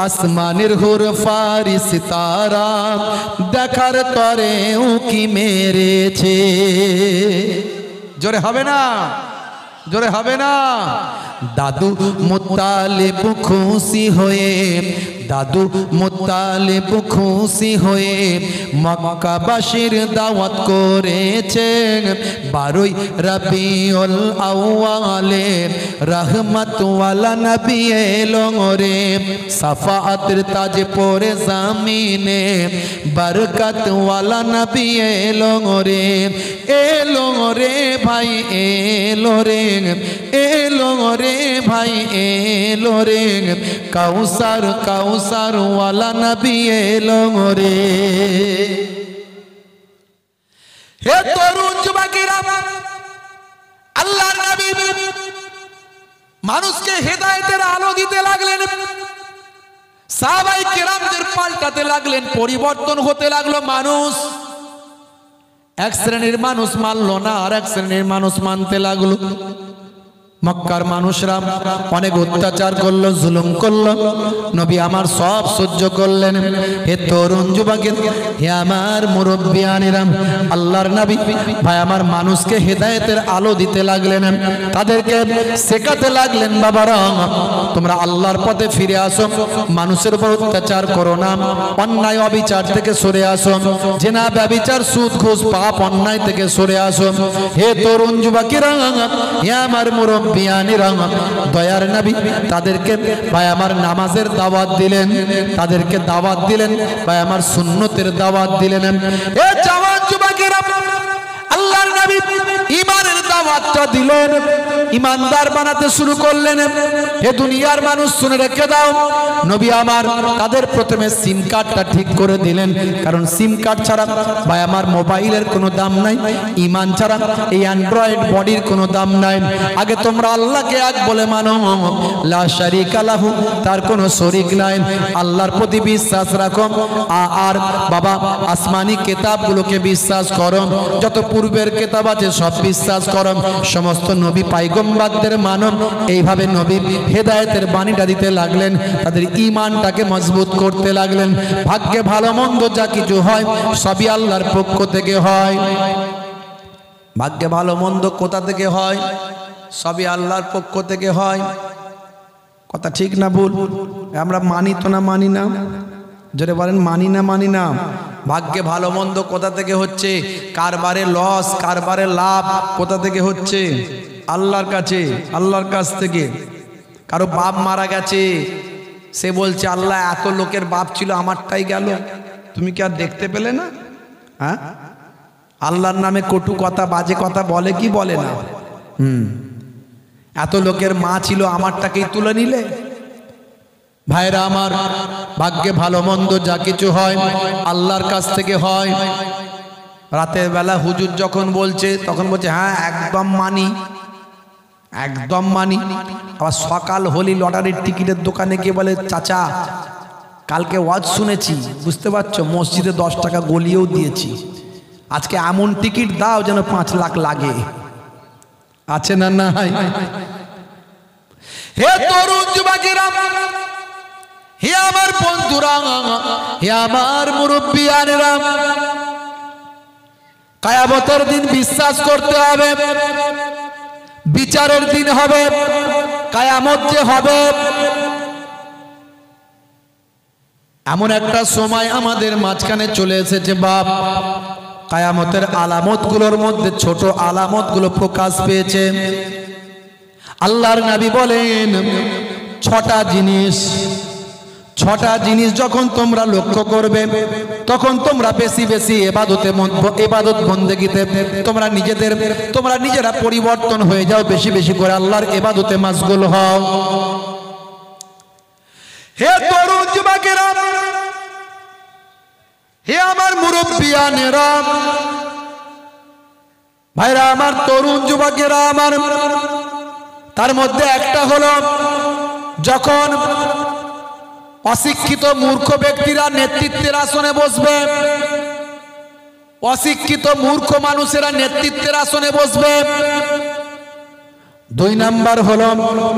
আসমানের হুর ফারিস তারা দেখার তরে উকি মেরেছে। জোরে হবে না? জোরে হবে না? দাদু মুত্তালিব খুশি হয়ে, দাদু মুত্তালিব খুশি হয়ে মক্কাবাসীর দাওয়াত করেছেন। 12 রবিউল আউয়ালে রহমত ওয়ালা নবী এলো রে, সাফাআতের তাজ পরে জামিনে বরকত ওয়ালা নবী এলো রে। এলো রে ভাই এলো রে, এলো রে ভাই এলো রে, কাউসার কাউসার ওয়ালা নবী এলো রে। হে তরুণ যুবকেরা, আল্লাহর নবী মানুষকে হেদায়েতের আলো দিতে লাগলেন, সাহাবায়ে কেরামদের পাল্টাতে লাগলেন, পরিবর্তন হতে লাগলো মানুষ। এক শ্রেণীর মানুষ মানলো না, আর এক শ্রেণীর মানুষ মানতে লাগলো। মক্কার মানুষরা অনেক অত্যাচার করলো, জুলুম করলো, নবী আমার সব সহ্য করলেন। হে তরুণ যুবকের, হে আমার মুরব্বিয়ানেরা, আল্লাহর নবী ভাই আমার মানুষকে হেদায়েতের আলো দিতে লাগলেন, তাদেরকে শেখাতে লাগলেন বাবারা তোমরা আল্লাহর পথে ফিরে আসো, মানুষের উপর অত্যাচার করো না, অন্যায় অবিচার থেকে সরে আসো, জেনা ব্যভিচার সুদ ঘুষ পাপ অন্যায় থেকে সরে আসো। হে তরুণ যুবকেরা, হে আমার মুরব্বি মুরব্বিয়ানিরা দয়ার নবী তাদেরকে ভাই আমার নামাজের দাওয়াত দিলেন, তাদেরকে দাওয়াত দিলেন, ভাই আমার সুন্নতের দাওয়াত দিলেন। এ জওয়ান যুবকেরা, আল্লাহর নবী ঈমানের দাওয়াতটা দিলেন, ঈমানদার বানাতে শুরু করলেন। হে দুনিয়ার মানুষ শুনে রেখে দাও, নবী আমার তাদের প্রথমে সিম কার্ডটা ঠিক করে দিলেন, কারণ সিম কার্ড ছাড়া ভাই আমার মোবাইলের কোনো দাম নাই, ঈমান ছাড়া এই অ্যান্ড্রয়েড বডির কোনো দাম নাই। আগে তোমরা আল্লাহকে এক বলে মানো, লা শারিকা লাহু, তার কোনো শরীক নাই। আল্লাহর প্রতি বিশ্বাস রাখো, আর বাবা আসমানি কিতাবগুলোকে বিশ্বাস করো, যত পূর্বের কিতাব আছে সব বিশ্বাস করো, সমস্ত নবী পয়গম্বরদের মানো। এইভাবে নবী হেদায়েতের বাণীটা দিতে লাগলেন, তাদের ঈমানটাকে মজবুত করতে লাগলেন। ভাগ্যে ভালো মন্দ যা কিছু হয় সবই আল্লাহর পক্ষ থেকে হয়। ভাগ্যে ভালো মন্দ কোথা থেকে হয়? সবই আল্লাহর পক্ষ থেকে হয়। কথা ঠিক না ভুল? আমরা মানি তো না মানি না? জোরে বলেন, মানি না মানি না? ভাগ্যে ভালো মন্দ কোথা থেকে হচ্ছে? কারবারে লস, কারবারে লাভ কোথা থেকে হচ্ছে? আল্লাহর কাছে, আল্লাহর কাছ থেকে। কারো বাপ মারা গেছে, সে বলছে আল্লাহ এত লোকের বাপ ছিল, আমারটাই গেল, তুমি কি আর দেখতে পেলে না? হ্যাঁ, আল্লাহর নামে কটু কথা বাজে কথা বলে কি বলে না? এত লোকের মা ছিল, আমারটাকেই তুলে নিলে। ভাইরা আমার, ভাগ্যে ভালো মন্দ যা কিছু হয় আল্লাহর কাছ থেকে হয়। রাতের বেলা হুজুর যখন বলছে তখন বলছে হ্যাঁ একদম মানি, একদম মানি। আবার সকাল হলি লটারির টিকিটের দোকানে গিয়ে বলে চাচা কালকে ওয়াজ শুনেছি, বুঝতে পারছো, মসজিদে 10 টাকা গলিয়েও দিয়েছি, আজকে এমন টিকিট দাও যেন 5 লাখ লাগে। আছে না নাই? হে তরুণ যুবকেরা, হে আমার বন্ধুরা, হে আমার মুরব্বিয়ানেরা, কিয়ামতের দিন বিশ্বাস করতে হবে, বিচারের দিন হবে, কিয়ামত যে হবে। এমন একটা সময় আমাদের মাঝখানে চলে এসেছে বাপ, কিয়ামতের আলামতগুলোর মধ্যে ছোট আলামতগুলো প্রকাশ পেয়েছে। আল্লাহর নবী বলেন 6টা জিনিস, 6টা জিনিস যখন তোমরা লক্ষ্য করবে তখন তোমরা বেশি বেশি ইবাদত বন্দেগীতে তোমরা নিজেরা পরিবর্তন হয়ে যাও, বেশি বেশি করে আল্লাহর ইবাদতে মাশগুল হও। হে তরুণ যুবকেরা, হে আমার মুরব্বিয়ানেরা, ভাইরা আমার, তরুণ যুবকেরা আমার, তার মধ্যে একটা হলো যখন অশিক্ষিত মূর্খ ব্যক্তিরা নেতৃত্বের আসনে বসবে, অশিক্ষিত মূর্খ মানুষেরা নেতৃত্বের আসনে বসবে। 2 নাম্বার হলো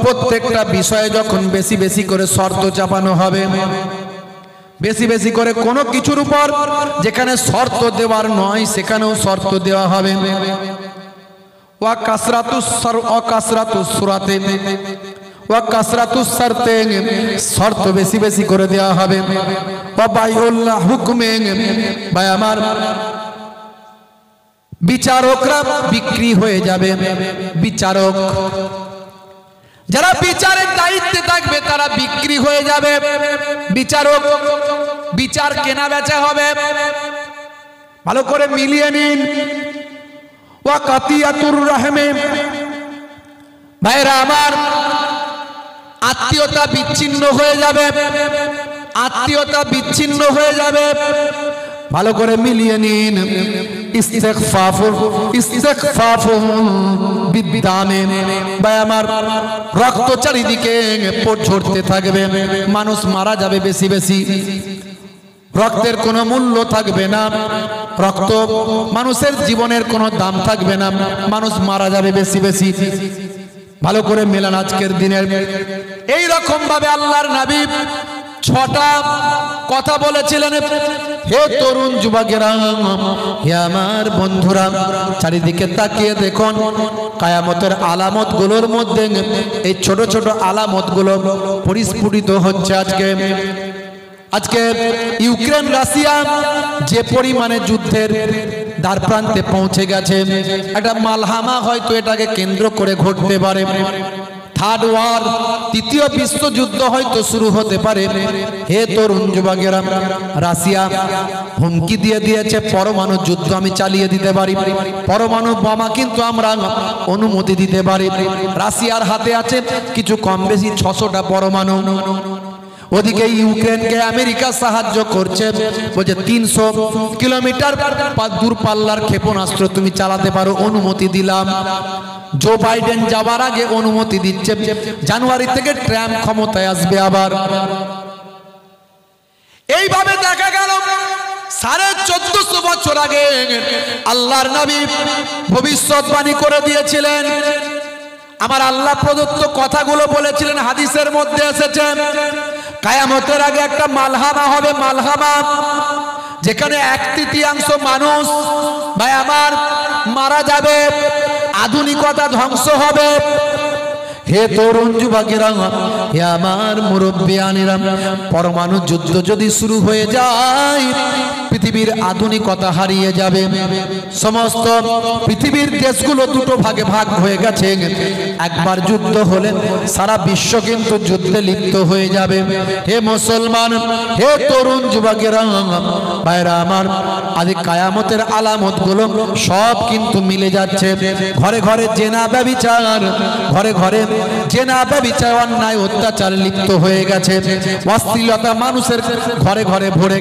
প্রত্যেকটা বিষয়ে যখন বেশি বেশি করে শর্ত চাপানো হবে, বেশি বেশি করে কোনো কিছুর উপর যেখানে শর্ত দেওয়ার নয় সেখানেও শর্ত দেওয়া হবে। ওয়া কাসরাতুস সুরাতে ওয়া কাসরাতুস শর্তে, শর্ত বেশি বেশি করে দেওয়া হবে। ওয়া বাইউল্লাহ হুকমে, ভাই আমার বিচারকরা বিক্রি হয়ে যাবে। বিচারক যারা বিচারের দায়িত্বে থাকবে তারা বিক্রি হয়ে যাবে। বিচারক, বিচার কেনা বেচা হবে, ভালো করে মিলিয়ে নিন। ওয়া কাতিয়াতুর রাহমে, ভাইরা আমার, আত্মীয়তা বিচ্ছিন্ন হয়ে যাবে, আত্মীয়তা বিচ্ছিন্ন হয়ে যাবে, ভালো করে মিলিয়ে নিন। ইস্তিগফাফু বিদ্দামে, ভাই আমার, রক্ত চারিদিকে ঝরতে থাকবে, মানুষ মারা যাবে বেশি বেশি, রক্তের কোনো মূল্য থাকবে না, রক্ত মানুষের জীবনের কোনো দাম থাকবে না, মানুষ মারা যাবে বেশি বেশি। ভালো করে মেলান আজকের দিনের। এই রকম ভাবে আল্লাহর নবী 6টা কথা বলেছিলেন। হে তরুণ যুবকেরা, হে আমার বন্ধুরা, চারিদিকে তাকিয়ে দেখুন, কিয়ামতের আলামতগুলোর মধ্যে এই ছোট ছোট আলামতগুলো পরিস্ফুটিত হচ্ছে আজকে। আজকে ইউক্রেন রাশিয়া যে পরিমাণে যুদ্ধের দ্বার প্রান্তে পৌঁছে গেছে, একটা মালহামা হয়তো এটাকে কেন্দ্র করে ঘটতে পারে। থার্ড ওয়ার, তৃতীয় বিশ্বযুদ্ধ হয়তো শুরু হতে পারে। হে তরুণ যুবকেরা, রাশিয়া হুমকি দিয়ে দিয়েছে পরমাণু যুদ্ধ আমি চালিয়ে দিতে পারি, পরমাণু বোমা কিন্তু আমরা অনুমতি দিতে পারি। রাশিয়ার হাতে আছে কিছু কম বেশি 600টা পরমাণু। ওদিকে ইউক্রেনকে আমেরিকা সাহায্য করছে, বলছে 300 কিলোমিটার দূরপাল্লার ক্ষেপণাস্ত্র তুমি চালাতে পারো, অনুমতি দিলাম। জো বাইডেন যাবার আগে অনুমতি দিচ্ছে, জানুয়ারি থেকে ট্রাম্প ক্ষমতায় আসবে আবার। এইভাবে দেখা গেল 1450 বছর আগে আল্লাহর নবী ভবিষ্যৎবাণী করে দিয়েছিলেন। আমার আল্লাহ প্রদত্ত কথাগুলো বলেছিলেন, হাদিসের মধ্যে এসেছে কিয়ামতের আগে একটা মালহামা হবে, মালহামা, যেখানে 1/3 মানুষ ভাই আমার মারা যাবে, আধুনিকতা ধ্বংস হবে। হে তরুণ যুবকেরা, হে আমার মুরব্বিয়ানেরা, পরমাণু যুদ্ধ যদি শুরু হয়ে যায় পৃথিবীর আধুনিকতা হারিয়ে যাবে। সমস্ত পৃথিবীর দেশগুলো দুটো ভাগে ভাগ হয়ে গেছে। একবার যুদ্ধ হলে সারা বিশ্ব কিন্তু যুদ্ধে লিপ্ত হয়ে যাবে। হে মুসলমান, হে তরুণ যুবকেরা, ভাইরা আমার, আজ কিয়ামতের আলামতগুলো সব কিন্তু মিলে যাচ্ছে। ঘরে ঘরে জেনা ব্যভিচার, ঘরে ঘরে জেনা ব্যভিচার, অন্যায় অত্যাচার লিপ্ত হয়ে গেছে। অশ্লীলতা মানুষের ঘরে ঘরে ভরে